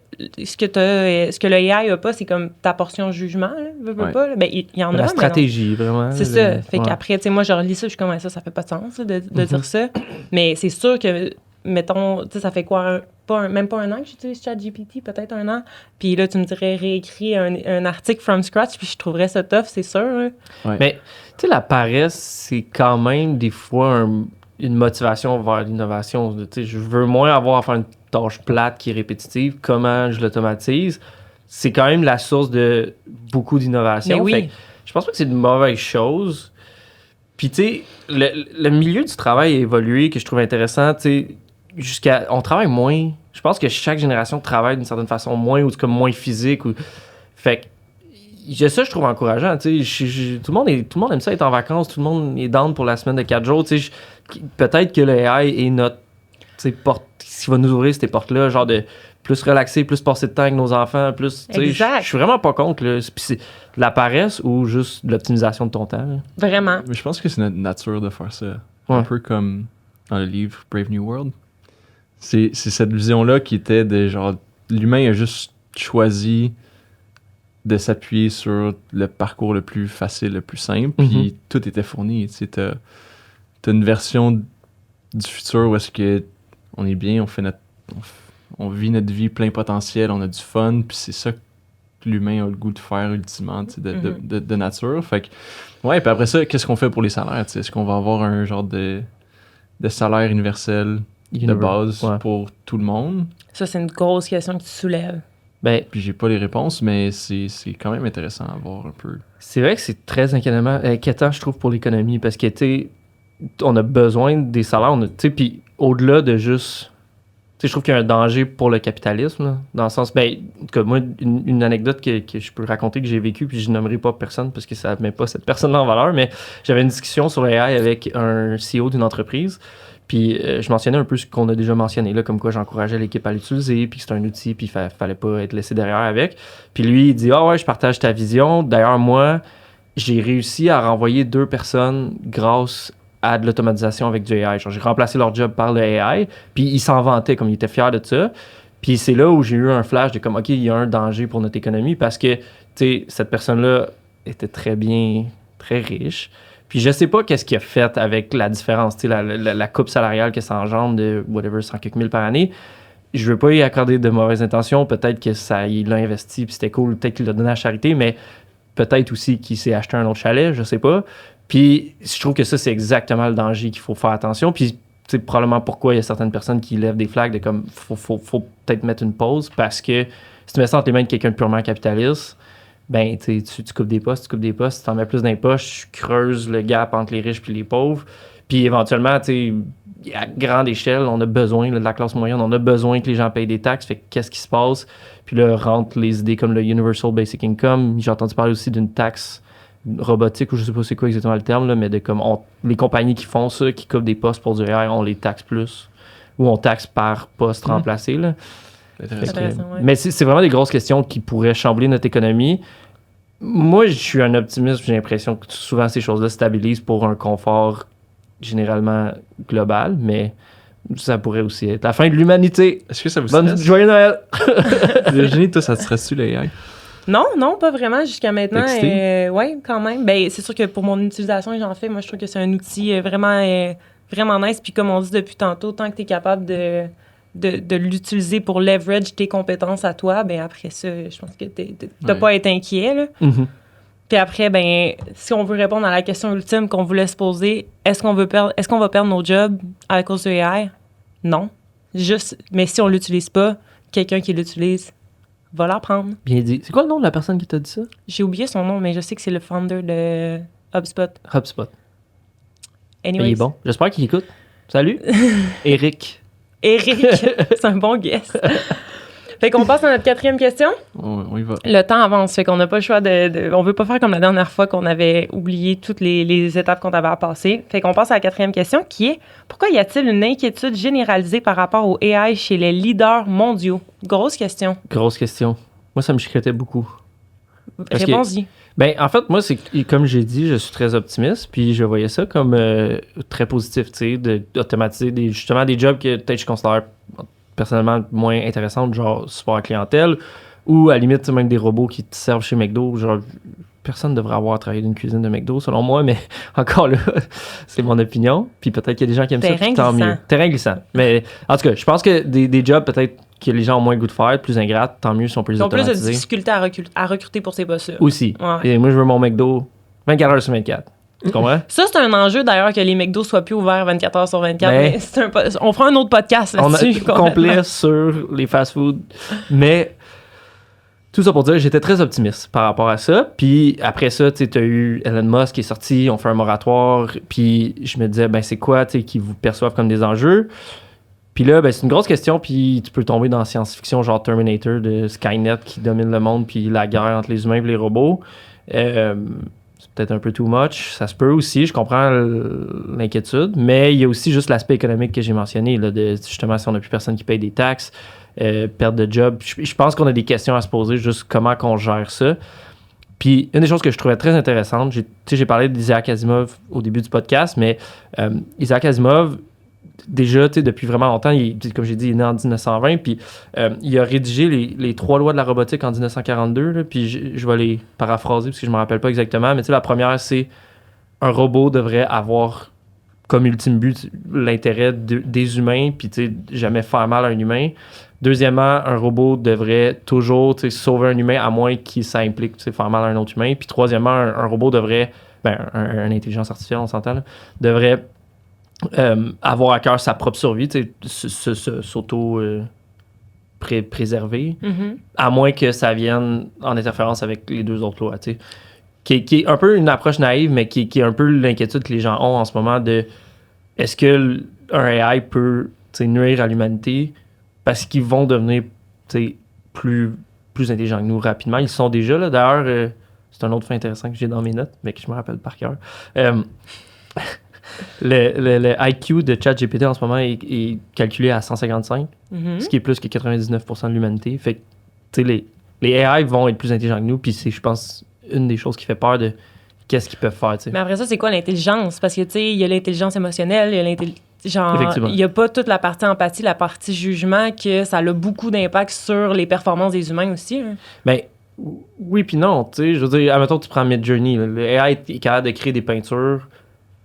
le AI a pas, c'est comme ta portion jugement. Là, pas, là. Ben, il y en a. La stratégie, vraiment. C'est ça. Fait qu'après, tu sais, moi, je relis ça, je suis comme ça fait pas de sens de dire ça. Mais c'est sûr que, mettons, tu sais, ça fait quoi, même pas un an que j'utilise ChatGPT, peut-être un an. Puis là, tu me dirais réécrire un article from scratch, puis je trouverais ça tough, c'est sûr. Ouais. Mais, tu sais, la paresse, c'est quand même des fois une motivation vers l'innovation. Tu sais, je veux moins avoir à faire une tâche plate qui est répétitive. Comment je l'automatise? C'est quand même la source de beaucoup d'innovation. Mais oui. Fait que je pense pas que c'est une mauvaise chose. Puis, tu sais, le milieu du travail a évolué, que je trouve intéressant. Tu sais, on travaille moins. Je pense que chaque génération travaille d'une certaine façon moins, ou comme moins physique. Fait que ça, je trouve encourageant. Tu sais, tout le monde aime ça être en vacances. Tout le monde est down pour la semaine de 4 jours. Tu sais, peut-être que le AI est notre porte, qui va nous ouvrir ces portes-là, genre de plus relaxer, plus passer de temps avec nos enfants, plus. Exact. Je suis vraiment pas contre. Là. Puis c'est de la paresse ou juste de l'optimisation de ton temps. Là. Vraiment. Mais je pense que c'est notre nature de faire ça. Ouais. Un peu comme dans le livre Brave New World. C'est cette vision-là qui était de genre, l'humain a juste choisi de s'appuyer sur le parcours le plus facile, le plus simple, puis tout était fourni. Tu sais, t'as une version du futur où est-ce que on est bien, on vit notre vie plein potentiel, on a du fun, puis c'est ça que l'humain a le goût de faire ultimement, tu sais, de nature. Fait que, ouais, puis après ça, qu'est-ce qu'on fait pour les salaires? Tu sais, est-ce qu'on va avoir un genre de salaire universel de base pour tout le monde? Ça, c'est une grosse question que tu soulèves. Ben, Puis j'ai pas les réponses, mais c'est quand même intéressant à voir un peu. c'est vrai que c'est très inquiétant, je trouve, pour l'économie, parce que, tu sais, on a besoin des salaires, tu sais, puis au-delà de juste... Tu sais, je trouve qu'il y a un danger pour le capitalisme, là, dans le sens... Ben, en tout cas, moi, une anecdote que je peux raconter que j'ai vécue, puis je nommerai pas personne, parce que ça ne met pas cette personne-là en valeur, mais j'avais une discussion sur l'AI avec un CEO d'une entreprise, puis je mentionnais un peu ce qu'on a déjà mentionné, là, comme quoi j'encourageais l'équipe à l'utiliser, puis que c'est un outil, puis fallait pas être laissé derrière avec. Puis lui, il dit « Ah ouais, je partage ta vision. D'ailleurs, moi, j'ai réussi à renvoyer 2 personnes grâce à de l'automatisation avec du AI. Genre, j'ai remplacé leur job par le AI, puis il s'en vantait, comme il était fier de ça. Puis c'est là où j'ai eu un flash de comme, OK, il y a un danger pour notre économie, parce que, tu sais, cette personne-là était très bien, très riche. Puis je sais pas qu'est-ce qu'il a fait avec la différence, tu sais, la coupe salariale que ça engendre de whatever, 100 quelques mille par année. Je veux pas y accorder de mauvaises intentions. Peut-être que il l'a investi, puis c'était cool. Peut-être qu'il l'a donné à la charité, mais peut-être aussi qu'il s'est acheté un autre chalet, je sais pas. Puis je trouve que ça, c'est exactement le danger qu'il faut faire attention. Puis c'est probablement pourquoi il y a certaines personnes qui lèvent des flags de comme, faut peut-être mettre une pause, parce que si tu mets ça entre les mains de quelqu'un de purement capitaliste, ben, tu coupes des postes, tu t'en mets plus dans les poches, tu creuses le gap entre les riches et les pauvres. Puis éventuellement, tu sais, à grande échelle, on a besoin là, de la classe moyenne, on a besoin que les gens payent des taxes. Fait que qu'est-ce qui se passe? Puis là, rentrent les idées comme le Universal Basic Income. J'ai entendu parler aussi d'une taxe robotique, ou je sais pas c'est quoi exactement le terme, là, mais de comme les compagnies qui font ça, qui coupent des postes pour du AI, on les taxe plus. Ou on taxe par poste remplacé, là. Intéressant, ouais. Mais c'est vraiment des grosses questions qui pourraient chambouler notre économie. Moi, je suis un optimiste. J'ai l'impression que souvent ces choses-là stabilisent pour un confort généralement global, mais ça pourrait aussi être la fin de l'humanité. Est-ce que ça vous Bonne stresse? joyeux Noël! Virginie, toi, ça te stresse-tu, les AI? Non, pas vraiment jusqu'à maintenant. Texté? Oui, quand même. Ben, c'est sûr que pour mon utilisation, j'en fais. Moi, je trouve que c'est un outil vraiment nice. Puis comme on dit depuis tantôt, tant que tu es capable de l'utiliser pour leverage tes compétences à toi, ben après ça, je pense que t'as pas à être inquiet, là. Mm-hmm. Puis après, ben, si on veut répondre à la question ultime qu'on voulait se poser, est-ce qu'on va perdre nos jobs à cause de AI? Non. Mais si on l'utilise pas, quelqu'un qui l'utilise va l'apprendre. Bien dit. C'est quoi le nom de la personne qui t'a dit ça? J'ai oublié son nom, mais je sais que c'est le founder de HubSpot. HubSpot. Anyways. Il est bon. J'espère qu'il écoute. Salut! Eric. Eric, c'est un bon guess. Fait qu'on passe à notre 4e question. On y va. Le temps avance, fait qu'on n'a pas le choix on veut pas faire comme la dernière fois qu'on avait oublié toutes les étapes qu'on avait à passer. Fait qu'on passe à la 4e question qui est: pourquoi y a-t-il une inquiétude généralisée par rapport au AI chez les leaders mondiaux? Grosse question. Grosse question. Moi, ça me chicotait beaucoup. Parce que- Réponds-y. Ben, en fait, moi, c'est comme j'ai dit, je suis très optimiste, puis je voyais ça comme très positif, tu sais, d'automatiser justement des jobs que peut-être je considère personnellement moins intéressantes, genre support à clientèle, ou à la limite, même des robots qui te servent chez McDo. Genre, personne ne devrait avoir à travailler dans une cuisine de McDo, selon moi, mais encore là, c'est mon opinion. Puis peut-être qu'il y a des gens qui aiment ça, puis tant mieux. Terrain glissant. Mais en tout cas, je pense que des jobs peut-être que les gens ont moins le goût de faire, plus ingrates, tant mieux si on peut les Ils ont plus de automatiser. difficultés à recruter pour ces postes-là. Aussi. Ouais. Et moi, je veux mon McDo 24 heures sur 24. Tu comprends? Ça, c'est un enjeu d'ailleurs que les McDo soient plus ouverts 24 heures sur 24. Ben, Mais on fera un autre podcast On là-dessus. a complet sur les fast-foods. Mais tout ça pour dire, j'étais très optimiste par rapport à ça. Puis après ça, tu as eu Elon Musk qui est sorti, on fait un moratoire. Puis je me disais, ben c'est quoi qui vous perçoivent comme des enjeux? Puis là, ben, c'est une grosse question, puis tu peux tomber dans la science-fiction, genre Terminator, de Skynet qui domine le monde, puis la guerre entre les humains et les robots. C'est peut-être un peu too much. Ça se peut aussi, je comprends l'inquiétude, mais il y a aussi juste l'aspect économique que j'ai mentionné, là, de justement si on n'a plus personne qui paye des taxes, perte de job. Je pense qu'on a des questions à se poser, juste comment qu'on gère ça. Puis une des choses que je trouvais très intéressante, j'ai parlé d'Isaac Asimov au début du podcast, mais Isaac Asimov, déjà, depuis vraiment longtemps, comme j'ai dit, il est né en 1920, puis il a rédigé les 3 lois de la robotique en 1942, là, puis je vais les paraphraser parce que je ne me rappelle pas exactement, mais la première, c'est un robot devrait avoir comme ultime but l'intérêt des humains, puis jamais faire mal à un humain. Deuxièmement, un robot devrait toujours sauver un humain à moins que ça implique faire mal à un autre humain. Puis troisièmement, un robot devrait, une intelligence artificielle, on s'entend, là, devrait avoir à cœur sa propre survie, s'auto-préserver, à moins que ça vienne en interférence avec les 2 autres lois, qui est un peu une approche naïve, mais qui est un peu l'inquiétude que les gens ont en ce moment de est-ce que un AI peut nuire à l'humanité parce qu'ils vont devenir plus intelligents que nous rapidement. Ils sont déjà, là. D'ailleurs, c'est un autre fait intéressant que j'ai dans mes notes, mais que je me rappelle par cœur. Le IQ de ChatGPT en ce moment est calculé à 155, ce qui est plus que 99% de l'humanité. Fait que les AI vont être plus intelligents que nous, puis c'est, je pense, une des choses qui fait peur de qu'est-ce qu'ils peuvent faire. Mais après ça, c'est quoi l'intelligence? Parce que il y a l'intelligence émotionnelle, il n'y a pas toute la partie empathie, la partie jugement, que ça a beaucoup d'impact sur les performances des humains aussi. Hein. Mais oui, puis non. Je veux dire, admettons, tu prends Midjourney. Le AI est capable de créer des peintures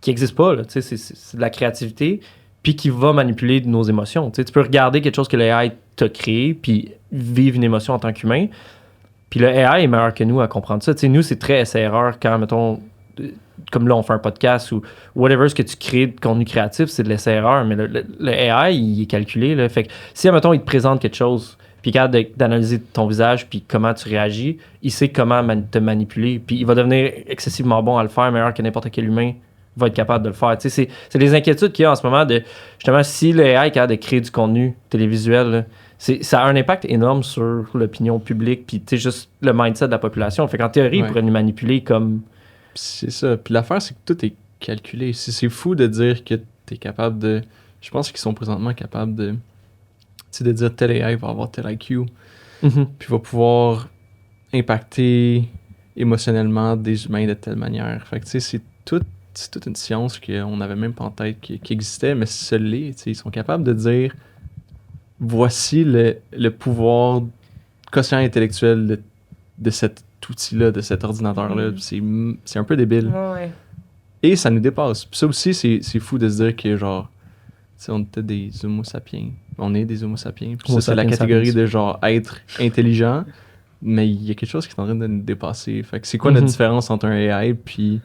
qui n'existe pas, là, c'est de la créativité, puis qui va manipuler nos émotions. Tu peux regarder quelque chose que l'AI t'a créé, puis vivre une émotion en tant qu'humain, puis le AI est meilleur que nous à comprendre ça. Nous, c'est très essai-erreur quand, mettons, comme là, on fait un podcast ou whatever, ce que tu crées de contenu créatif, c'est de l'essai-erreur, mais le AI, il est calculé. Là, fait que si, mettons, il te présente quelque chose, puis capable d'analyser ton visage, puis comment tu réagis, il sait comment te manipuler, puis il va devenir excessivement bon à le faire, meilleur que n'importe quel humain va être capable de le faire. C'est les inquiétudes qu'il y a en ce moment de, justement, si le AI est capable de créer du contenu télévisuel, là, ça a un impact énorme sur l'opinion publique, puis juste le mindset de la population. Fait qu'en théorie, il pourrait nous manipuler comme... C'est ça. Puis l'affaire, c'est que tout est calculé. C'est fou de dire que t'es capable de... Je pense qu'ils sont présentement capables de dire tel AI va avoir tel IQ, puis va pouvoir impacter émotionnellement des humains de telle manière. Fait que c'est toute une science qu'on n'avait même pas en tête qui existait, mais ce l'est. Ils sont capables de dire voici le pouvoir quotient intellectuel de cet outil-là, de cet ordinateur-là. C'est un peu débile. Ouais. Et ça nous dépasse. Puis ça aussi, c'est fou de se dire que, genre, on était des homo sapiens. On est des homo sapiens. Puis ça, c'est la catégorie de, genre, être intelligent, mais il y a quelque chose qui est en train de nous dépasser. Fait que c'est quoi notre différence entre un AI puis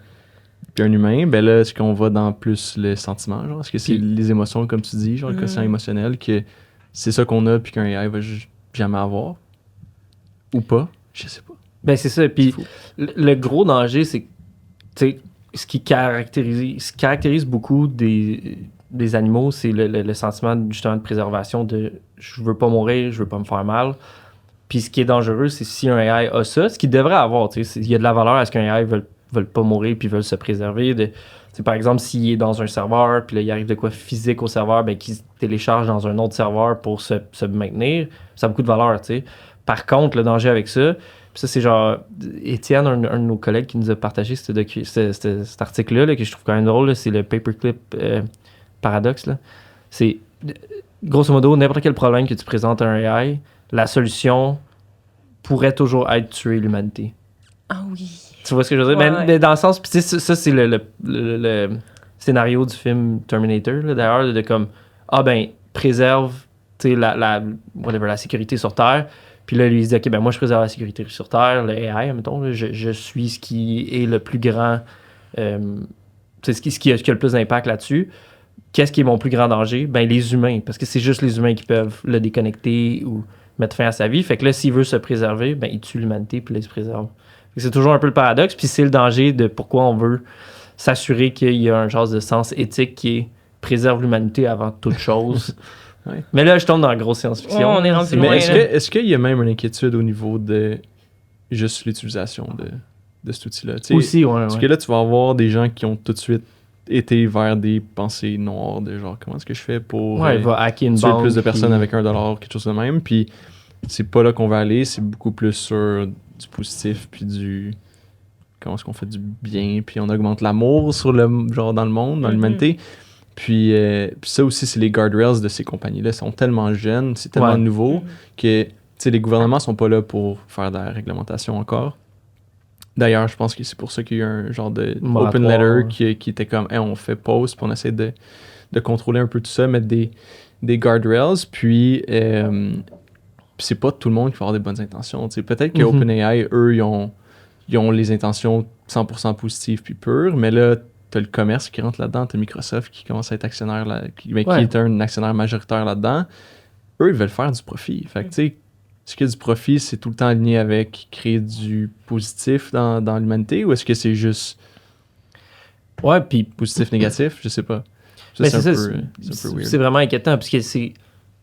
un humain? Ben là, est-ce qu'on va dans plus le sentiment, genre? Est-ce que c'est les émotions, comme tu dis, genre le quotient émotionnel, que c'est ça qu'on a puis qu'un AI va jamais avoir? Ou pas? Je sais pas. Ben c'est ça. Puis le gros danger, c'est que ce qui caractérise beaucoup des animaux, c'est le sentiment justement de préservation de je veux pas mourir, je veux pas me faire mal. Puis ce qui est dangereux, c'est si un AI a ça, ce qu'il devrait avoir. Il y a de la valeur à ce qu'un AI veulent pas mourir puis veulent se préserver. Par exemple, s'il est dans un serveur, puis là, il arrive de quoi physique au serveur, ben, qu'il se télécharge dans un autre serveur pour se maintenir, ça a beaucoup de valeur. T'sais. Par contre, le danger avec ça, ça c'est genre Étienne, un de nos collègues qui nous a partagé cet article-là là, que je trouve quand même drôle, là, c'est le paperclip paradoxe. Là. C'est grosso modo, n'importe quel problème que tu présentes à un AI, la solution pourrait toujours être tuer l'humanité. Ah oui. Tu vois ce que je veux dire? Ouais. Mais dans le sens, puis ça c'est le scénario du film Terminator, là, d'ailleurs, de comme, préserve la sécurité sur Terre. Puis là, lui, il se dit, OK, moi, je préserve la sécurité sur Terre, le AI, mettons, là, je suis ce qui est le plus grand c'est ce qui a le plus d'impact là-dessus. Qu'est-ce qui est mon plus grand danger? Ben, les humains, parce que c'est juste les humains qui peuvent le déconnecter ou mettre fin à sa vie. Fait que là, s'il veut se préserver, ben, il tue l'humanité puis là, il se préserve. Fait que c'est toujours un peu le paradoxe, puis c'est le danger de pourquoi on veut s'assurer qu'il y a un genre de sens éthique qui est préserve l'humanité avant toute chose. Ouais. Mais là, je tombe dans la grosse science-fiction. Ouais, on est rendu Mais loin, est-ce qu'il y a même une inquiétude au niveau de juste l'utilisation de cet outil-là? Tu sais, Aussi, ouais. parce que là, tu vas avoir des gens qui ont tout de suite été vers des pensées noires de genre, comment est-ce que je fais pour Ouais, il va hacker une tuer banque. plus de personnes puis- avec $1, quelque chose de même. Puis c'est pas là qu'on va aller, c'est beaucoup plus sur du positif, puis du... Comment est-ce qu'on fait du bien, puis on augmente l'amour sur le genre dans le monde, dans l'humanité. Puis ça aussi, c'est les guardrails de ces compagnies-là. Ils sont tellement jeunes, c'est tellement Ouais. nouveau que tu sais, les gouvernements sont pas là pour faire de la réglementation encore. D'ailleurs, je pense que c'est pour ça qu'il y a eu un genre de Moratoire. open letter qui était comme hey, on fait pause, puis on essaie de contrôler un peu tout ça, mettre des guardrails. Puis c'est pas tout le monde qui va avoir des bonnes intentions. Tu sais, peut-être que Mhm. OpenAI, eux, ils ont les intentions 100% positives puis pures, mais là, t'as le commerce qui rentre là-dedans, t'as Microsoft qui commence à être actionnaire, qui est un actionnaire majoritaire là-dedans. Eux, ils veulent faire du profit. Fait que, tu sais, est-ce que du profit, c'est tout le temps aligné avec créer du positif dans l'humanité, ou est-ce que c'est juste Ouais, puis positif-négatif? Je sais pas. Ça, ben, c'est un c'est peu weird. c'est vraiment inquiétant parce que c'est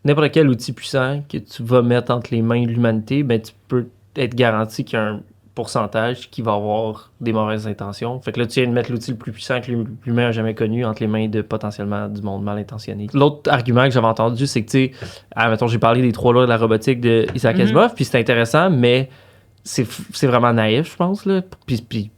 n'importe quel outil puissant que tu vas mettre entre les mains de l'humanité, ben tu peux être garanti qu'il y a un pourcentage qui va avoir des mauvaises intentions. Fait que là, tu viens de mettre l'outil le plus puissant que l'humain a jamais connu entre les mains de potentiellement du monde mal intentionné. L'autre argument que j'avais entendu, c'est que, tu sais, mettons, j'ai parlé des 3 lois de la robotique de Isaac Asimov, puis c'est intéressant, mais c'est vraiment naïf, je pense, là. Puis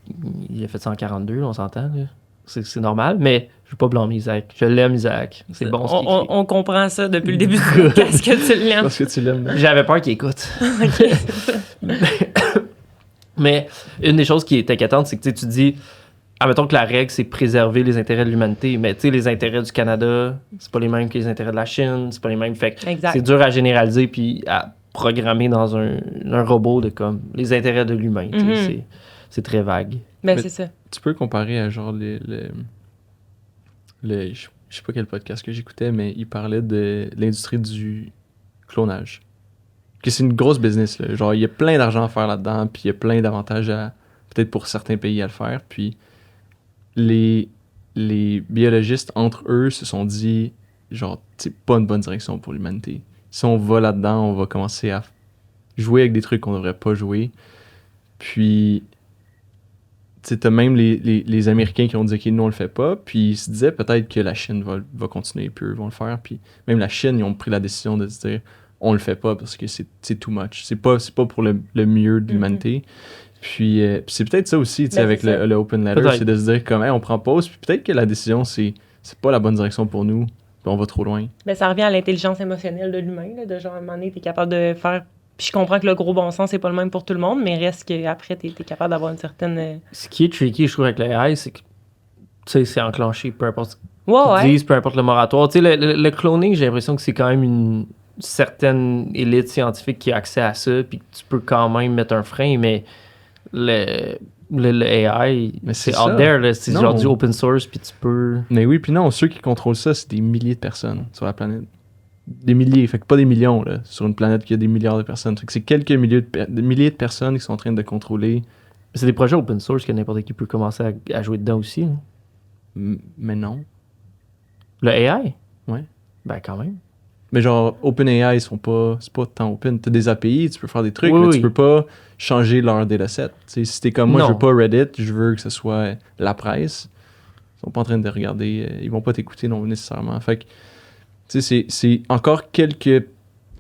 il a fait ça en 42, on s'entend, là. C'est normal, mais je vais pas blâmer Isaac. Je l'aime, Isaac. C'est bon ce qu'il écrit. On comprend ça depuis le début du podcast que tu l'aimes. Parce que tu l'aimes. J'avais peur qu'il écoute. Mais une des choses qui est inquiétante, c'est que tu sais, tu dis, admettons que la règle, c'est préserver les intérêts de l'humanité, mais tu sais, les intérêts du Canada, c'est pas les mêmes que les intérêts de la Chine, c'est pas les mêmes. Fait que Exact. c'est dur à généraliser puis à programmer dans un robot de comme les intérêts de l'humain. Tu sais, Mhm. c'est très vague. Ben, Mais- c'est ça. Tu peux comparer à genre je sais pas quel podcast que j'écoutais, mais il parlait de l'industrie du clonage. Que c'est une grosse business, là. Genre, il y a plein d'argent à faire là-dedans, puis il y a plein d'avantages peut-être pour certains pays à le faire. Puis les biologistes, entre eux, se sont dit, genre, c'est pas une bonne direction pour l'humanité. Si on va là-dedans, on va commencer à jouer avec des trucs qu'on devrait pas jouer. Puis tu sais, t'as même les Américains qui ont dit « OK, nous, on le fait pas », puis ils se disaient peut-être que la Chine va continuer, puis eux vont le faire, puis même la Chine, ils ont pris la décision de se dire « On le fait pas parce que c'est too much. C'est pas pour le mieux de l'humanité. Puis c'est peut-être ça aussi, tu sais, Ben, avec c'est ça. le open letter, Peut-être. c'est de se dire comme hey, on prend pause, puis peut-être que la décision, c'est pas la bonne direction pour nous, puis on va trop loin. Ben, ça revient à l'intelligence émotionnelle de l'humain, là, de genre, à un moment donné, t'es capable de faire... Puis je comprends que le gros bon sens, c'est pas le même pour tout le monde, mais reste qu'après, t'es capable d'avoir une certaine... Ce qui est tricky, je trouve, avec l'AI, c'est que tu sais, c'est enclenché, peu importe ce Ouais, qu'ils ouais. disent, peu importe le moratoire. Tu sais, le cloning, j'ai l'impression que c'est quand même une certaine élite scientifique qui a accès à ça, puis que tu peux quand même mettre un frein, mais le AI, Mais c'est c'est out ça. there, là, c'est Non. genre du open source, puis tu peux... Mais oui, puis non, ceux qui contrôlent ça, c'est des milliers de personnes sur la planète. Des milliers, fait que pas des millions, là, sur une planète qui a des milliards de personnes. Fait que c'est quelques milliers de personnes qui sont en train de contrôler. C'est des projets open source que n'importe qui peut commencer à jouer dedans aussi. Hein. Mais non. Le AI? Ouais. Ben, quand même. Mais genre, OpenAI, c'est pas tant open. T'as des API, tu peux faire des trucs, Oui, mais oui. tu peux pas changer leur dataset. Tu sais, si t'es comme moi, Non. je veux pas Reddit, je veux que ce soit la presse. Ils sont pas en train de regarder, ils vont pas t'écouter non nécessairement. Fait que, tu sais, c'est encore quelques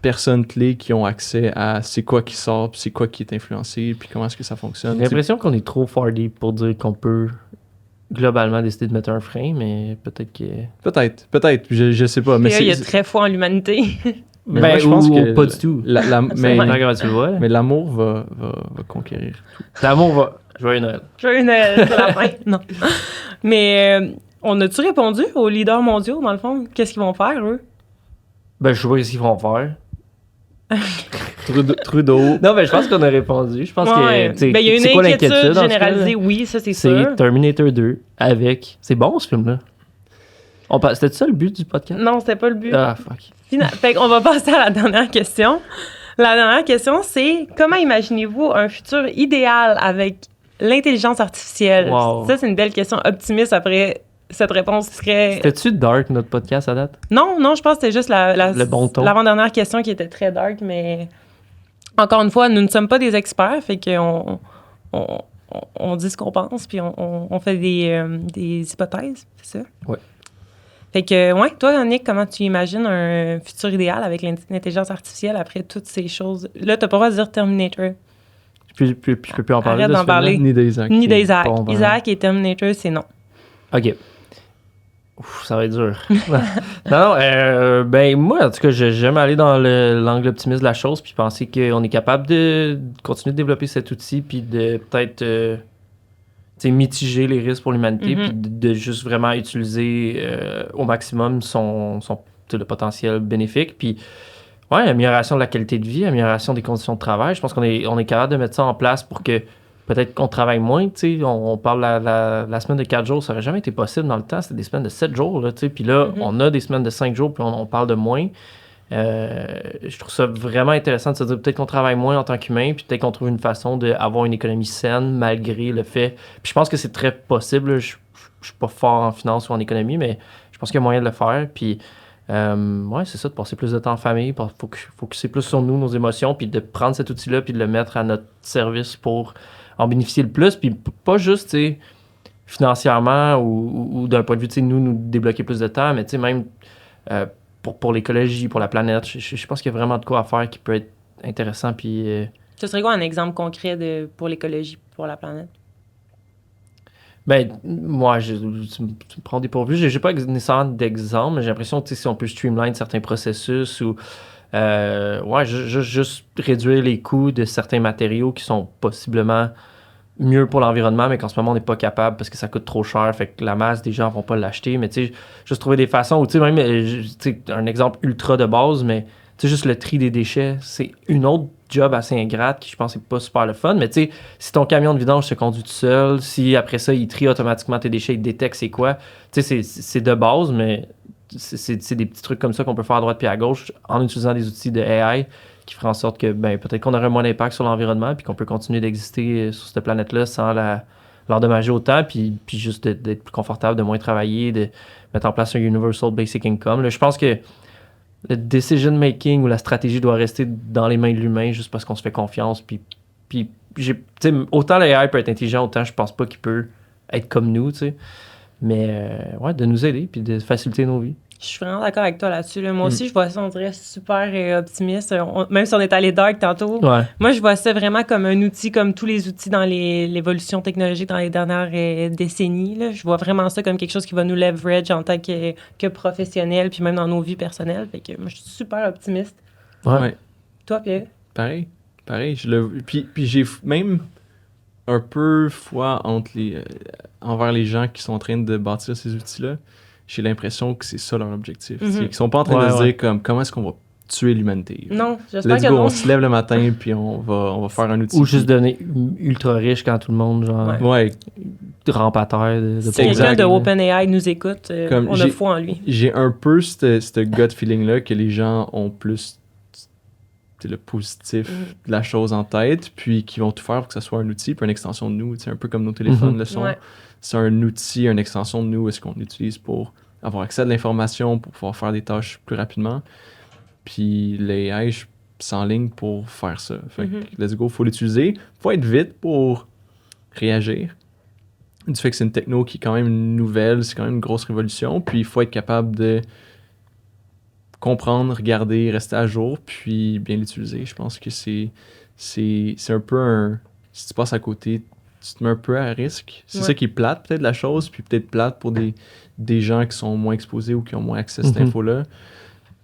personnes clés qui ont accès à c'est quoi qui sort, puis c'est quoi qui est influencé, puis comment est-ce que ça fonctionne. J'ai l'impression qu'on est trop far deep pour dire qu'on peut globalement décider de mettre un frein, mais peut-être que... Peut-être, je sais pas. Mais Mais il y a c'est- très foi en l'humanité. mais Ben, moi, je pense ou que pas du tout. mais Regarde, tu le vois. mais l'amour va conquérir. L'amour va... Joyeux Noël. J'ai une sur la fin. Non. Mais on a-tu répondu aux leaders mondiaux, dans le fond? Qu'est-ce qu'ils vont faire, eux? Ben, je sais pas ce qu'ils vont faire. Trudeau. Non, mais je pense qu'on a répondu. Je pense Ouais. que. Tu sais, Ben, il y a une c'est quoi inquiétude l'inquiétude, en tout cas, généralisée, là? oui, ça c'est sûr. C'est Terminator 2 avec. C'est bon ce film-là. C'était ça le but du podcast? Non, c'était pas le but. Ah, fuck. Fait qu'on va passer à la dernière question. La dernière question, c'est comment imaginez-vous un futur idéal avec l'intelligence artificielle? Wow. Ça, c'est une belle question optimiste après cette réponse serait... C'était-tu dark, notre podcast à date? Non, je pense que c'était juste Le bon ton. l'avant-dernière question qui était très dark, mais encore une fois, nous ne sommes pas des experts, fait qu'on on dit ce qu'on pense, puis on fait des hypothèses, c'est ça? Ouais. Fait que, ouais, toi, Yannick, comment tu imagines un futur idéal avec l'intelligence artificielle après toutes ces choses? Là, t'as pas le droit de dire Terminator. Je peux plus en parler. Arrête de d'en ce film-là? parler. Ni d'Isaac. Ni d'Isaac. Bon, ben. Isaac et Terminator, c'est non. OK. Ouf, ça va être dur. Ben moi, en tout cas, j'aime aller dans l'angle optimiste de la chose puis penser qu'on est capable de continuer de développer cet outil puis de peut-être mitiger les risques pour l'humanité puis de juste vraiment utiliser au maximum le potentiel bénéfique. Puis, ouais, amélioration de la qualité de vie, amélioration des conditions de travail. Je pense qu'on est capable de mettre ça en place pour que peut-être qu'on travaille moins, tu sais. On parle la semaine de 4 jours, ça n'aurait jamais été possible dans le temps. C'était des semaines de 7 jours, là, tu sais. Puis là, on a des semaines de 5 jours, puis on parle de moins. Je trouve ça vraiment intéressant de se dire peut-être qu'on travaille moins en tant qu'humain, puis peut-être qu'on trouve une façon d'avoir une économie saine malgré le fait. Puis je pense que c'est très possible. Je suis pas fort en finance ou en économie, mais je pense qu'il y a moyen de le faire. Puis ouais, c'est ça, de passer plus de temps en famille. Focuser plus sur nous, nos émotions, puis de prendre cet outil-là, puis de le mettre à notre service pour en bénéficier le plus, puis pas juste, tu sais, financièrement ou d'un point de vue, tu sais, nous débloquer plus de temps, mais tu sais, même pour l'écologie, pour la planète, je pense qu'il y a vraiment de quoi à faire qui peut être intéressant, puis... Ce serait quoi un exemple concret pour l'écologie, pour la planète? Ben, moi, tu me prends dépourvu. J'ai pas nécessairement d'exemple, mais j'ai l'impression que si on peut streamline certains processus ou ouais, juste réduire les coûts de certains matériaux qui sont possiblement mieux pour l'environnement, mais qu'en ce moment, on n'est pas capable parce que ça coûte trop cher. Fait que la masse des gens ne vont pas l'acheter. Mais tu sais, juste trouver des façons où, tu sais, même, tu sais, un exemple ultra de base, mais tu sais, juste le tri des déchets, c'est une autre job assez ingrate qui, je pense, n'est pas super le fun. Mais tu sais, si ton camion de vidange se conduit tout seul, si après ça, il trie automatiquement tes déchets, il détecte c'est quoi, tu sais, c'est de base, mais c'est des petits trucs comme ça qu'on peut faire à droite puis à gauche en utilisant des outils de AI qui feraient en sorte que ben, peut-être qu'on aurait moins d'impact sur l'environnement puis qu'on peut continuer d'exister sur cette planète-là sans l'endommager autant puis juste d'être plus confortable, de moins travailler, de mettre en place un Universal Basic Income. Là, je pense que le decision making ou la stratégie doit rester dans les mains de l'humain juste parce qu'on se fait confiance. Puis autant l'AI peut être intelligent, autant je pense pas qu'il peut être comme nous, tu sais. Mais ouais, de nous aider puis de faciliter nos vies. Je suis vraiment d'accord avec toi là-dessus. Là. Moi aussi, je vois ça, on dirait, super optimiste. Même si on est allé dark tantôt, moi, je vois ça vraiment comme un outil, comme tous les outils dans l'évolution technologique dans les dernières décennies. Là. Je vois vraiment ça comme quelque chose qui va nous leverage en tant que professionnels, puis même dans nos vies personnelles. Fait que moi, je suis super optimiste. Ouais. Toi, Pierre? Pareil. Puis j'ai même un peu foi envers les gens qui sont en train de bâtir ces outils-là. J'ai l'impression que c'est ça leur objectif. Ils sont pas en train de se dire comme comment est-ce qu'on va tuer l'humanité. Non, j'espère Let's que go, non. on se lève le matin puis on va faire un outil. Ou juste devenir ultra riche quand tout le monde genre rampe à terre. Si quelqu'un de OpenAI nous écoute, on a foi en lui. J'ai un peu ce gut feeling-là que les gens ont plus le positif de la chose en tête, puis qui vont tout faire pour que ça soit un outil, puis une extension de nous. C'est un peu comme nos téléphones le sont. Ouais. C'est un outil, une extension de nous, est-ce qu'on utilise pour avoir accès à de l'information, pour pouvoir faire des tâches plus rapidement. Puis l'AI, je s'enligne pour faire ça. Fait que let's go, faut l'utiliser. Faut être vite pour réagir. Du fait que c'est une techno qui est quand même nouvelle, c'est quand même une grosse révolution, puis il faut être capable de comprendre, regarder, rester à jour, puis bien l'utiliser. Je pense que c'est un peu si tu passes à côté, tu te mets un peu à risque. C'est ça qui est plate, peut-être, la chose, puis peut-être plate pour des gens qui sont moins exposés ou qui ont moins accès à cette info-là.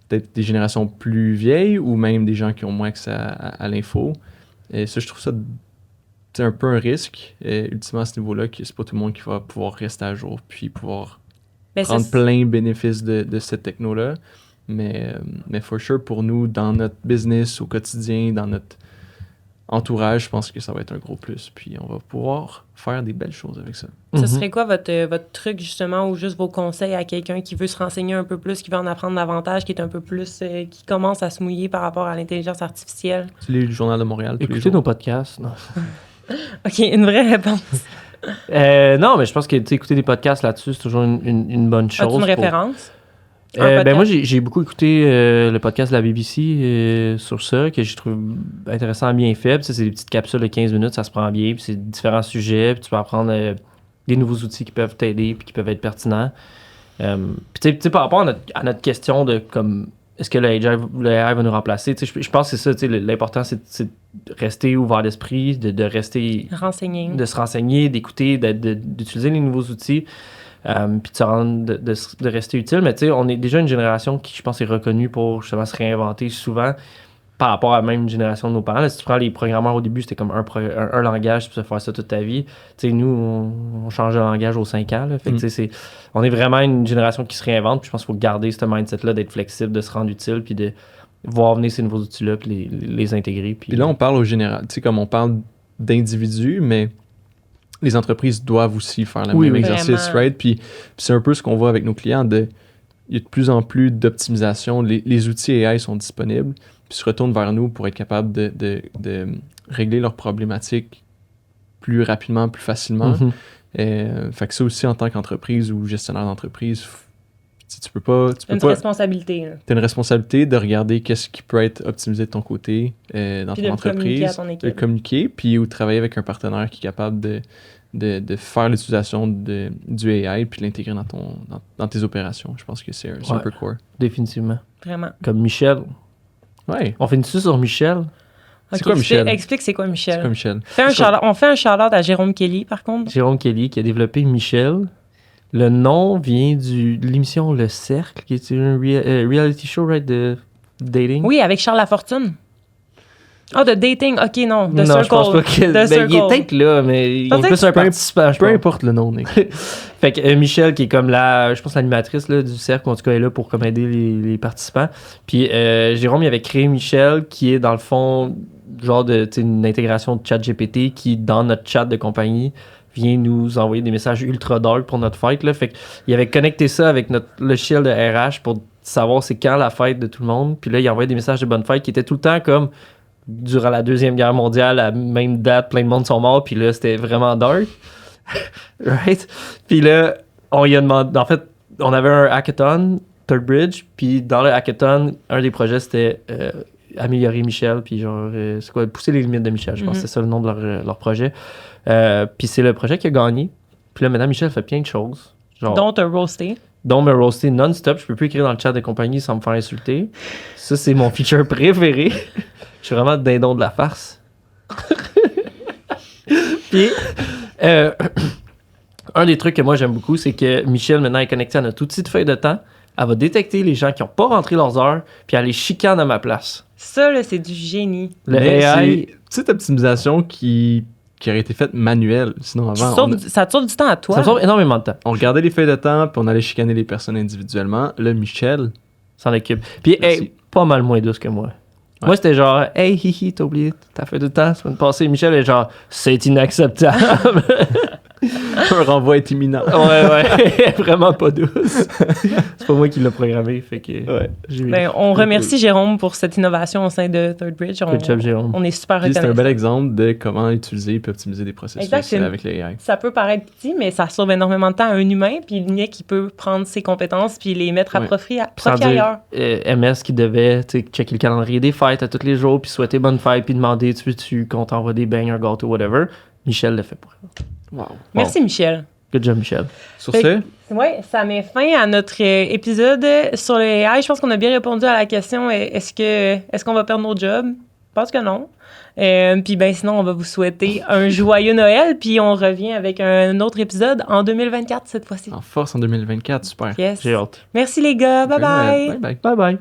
Peut-être des générations plus vieilles ou même des gens qui ont moins accès à l'info. Et ça, je trouve ça un peu un risque, ultimement, à ce niveau-là, que c'est pas tout le monde qui va pouvoir rester à jour puis pouvoir prendre plein de bénéfices de cette techno-là. Mais for sure, pour nous, dans notre business au quotidien, dans notre entourage, je pense que ça va être un gros plus. Puis on va pouvoir faire des belles choses avec ça. Ce serait quoi votre truc, justement, ou juste vos conseils à quelqu'un qui veut se renseigner un peu plus, qui veut en apprendre davantage, qui est un peu plus... qui commence à se mouiller par rapport à l'intelligence artificielle? Tu lis le Journal de Montréal tous les Écoutez jours. nos podcasts. Non. OK, une vraie réponse. Non, mais je pense que écouter des podcasts là-dessus, c'est toujours une bonne chose. As-tu une pour- référence? Un Ben moi, podcast? j'ai beaucoup écouté le podcast de la BBC sur ça, que je trouve intéressant, bien fait. Puis ça, c'est des petites capsules de 15 minutes, ça se prend bien. Puis c'est différents sujets, puis tu peux apprendre des nouveaux outils qui peuvent t'aider, puis qui peuvent être pertinents. Puis tu sais, par rapport à notre question de comme est-ce que le AI va nous remplacer, tu sais, je pense que c'est ça, tu sais, l'important, c'est de rester ouvert d'esprit, de rester... Renseigner. de se renseigner, d'écouter, d'utiliser les nouveaux outils, puis de se rendre, de rester utile. Mais tu sais, on est déjà une génération qui, je pense, est reconnue pour justement se réinventer souvent par rapport à même une génération de nos parents. Là, si tu prends les programmeurs au début, c'était comme un langage, tu peux faire ça toute ta vie. Tu sais, nous, on change de langage aux 5 ans. Là. Fait que, tu sais, on est vraiment une génération qui se réinvente. Puis je pense qu'il faut garder ce mindset-là d'être flexible, de se rendre utile, puis de voir venir ces nouveaux outils-là, puis les intégrer. Puis là, on parle au général. Tu sais, comme on parle d'individus, mais les entreprises doivent aussi faire le même exercice, Vraiment. right? Puis c'est un peu ce qu'on voit avec nos clients. Il y a de plus en plus d'optimisation. Les outils AI sont disponibles, puis se retournent vers nous pour être capables de régler leurs problématiques plus rapidement, plus facilement. Fait que ça aussi, en tant qu'entreprise ou gestionnaire d'entreprise, tu peux pas... Une responsabilité. Là. Tu as une responsabilité de regarder qu'est-ce qui peut être optimisé de ton côté dans Puis ton de le communiquer à entreprise, ton de le équipe. communiquer, puis ou travailler avec un partenaire qui est capable de faire l'utilisation du AI puis l'intégrer dans tes opérations. Je pense que c'est un peu core. Définitivement. Vraiment. Comme Michel. Ouais. On finit-tu sur Michel? C'est quoi Michel? Explique c'est quoi Michel. C'est quoi Michel? On fait un shout-out à Jérôme Kelly, par contre. Jérôme Kelly qui a développé Michel. Le nom vient de l'émission Le Cercle, qui est une reality show, right, de dating. Oui, avec Charles Lafortune. Oh, de dating. OK, non. De non, Circle. je pense pas que... De Ben, il est Circle. peut-être là, mais il est plus un participant, je Peu pense. importe le nom, Nick. Fait que Michel, qui est comme je pense l'animatrice là, du cercle, en tout cas, est là pour comme aider les participants. Puis Jérôme, il avait créé Michel, qui est dans le fond, genre de, tu sais, une intégration de ChatGPT qui, dans notre chat de compagnie, vient nous envoyer des messages ultra dark pour notre fête. Là. Fait qu'il avait connecté ça avec notre logiciel de RH pour savoir c'est quand la fête de tout le monde. Puis là, il envoyait des messages de bonne fête qui étaient tout le temps comme durant la Deuxième Guerre mondiale, à la même date, plein de monde sont morts. Puis là, c'était vraiment dark. Right? Puis là, on y a demandé... En fait, on avait un hackathon, Third Bridge, puis dans le hackathon, un des projets, c'était améliorer Michel, puis genre, c'est quoi, pousser les limites de Michel, je pense que c'est ça le nom de leur projet. Puis c'est le projet qui a gagné. Puis là, maintenant, Michel fait plein de choses. Genre, Dont un roasté. dont me roaster non-stop. Je peux plus écrire dans le chat de compagnie sans me faire insulter. Ça, c'est mon feature préféré. Je suis vraiment le dindon de la farce. Puis, un des trucs que moi j'aime beaucoup, c'est que Michel, maintenant, est connecté à notre outil de feuille de temps. Elle va détecter les gens qui n'ont pas rentré leurs heures, puis elle les chicane à ma place. Ça, là, c'est du génie. Le Mais AI, c'est petite optimisation qui aurait été faite manuelle. Sinon, avant, Ça te sauve du temps à toi. ça me sauve énormément de temps. on regardait les feuilles de temps, puis on allait chicaner les personnes individuellement. Là, Michel, S'en occupe. Puis, Merci. hey, pas mal moins douce que moi. Ouais. Moi, c'était genre, hey, hihi, t'as oublié ta feuille de temps la semaine passée. Michel est genre, c'est inacceptable. un renvoi est imminent. ouais, vraiment pas douce. C'est pas moi qui l'ai programmé, fait que Ouais. j'ai Ben, on remercie Jérôme pour cette innovation au sein de Third Bridge. Good job, Jérôme. On est super Puis c'est un reconnaissants. bel exemple de comment utiliser et optimiser des processus Exact, c'est une- avec l'AI. Ça peut paraître petit, mais ça sauve énormément de temps à un humain, puis Nick, il peut prendre ses compétences puis les mettre à Ouais. profit, Sans profit ailleurs. dire MS qui devait checker le calendrier des fêtes à tous les jours, puis souhaiter bonne fête, puis demander tu veux-tu qu'on t'envoie des beignes, un gâteau, whatever. Michel le fait pour elle. Wow. Merci, Michel. Good job, Michel. Sur Fait ce, Oui, ça met fin à notre épisode sur le AI. Je pense qu'on a bien répondu à la question est-ce qu'on va perdre nos jobs? Je pense que non. Puis ben sinon, on va vous souhaiter un joyeux Noël, puis on revient avec un autre épisode en 2024 cette fois-ci. en force en 2024, super. Yes. J'ai hâte. Merci les gars, bye bye. Bye bye. Bye bye.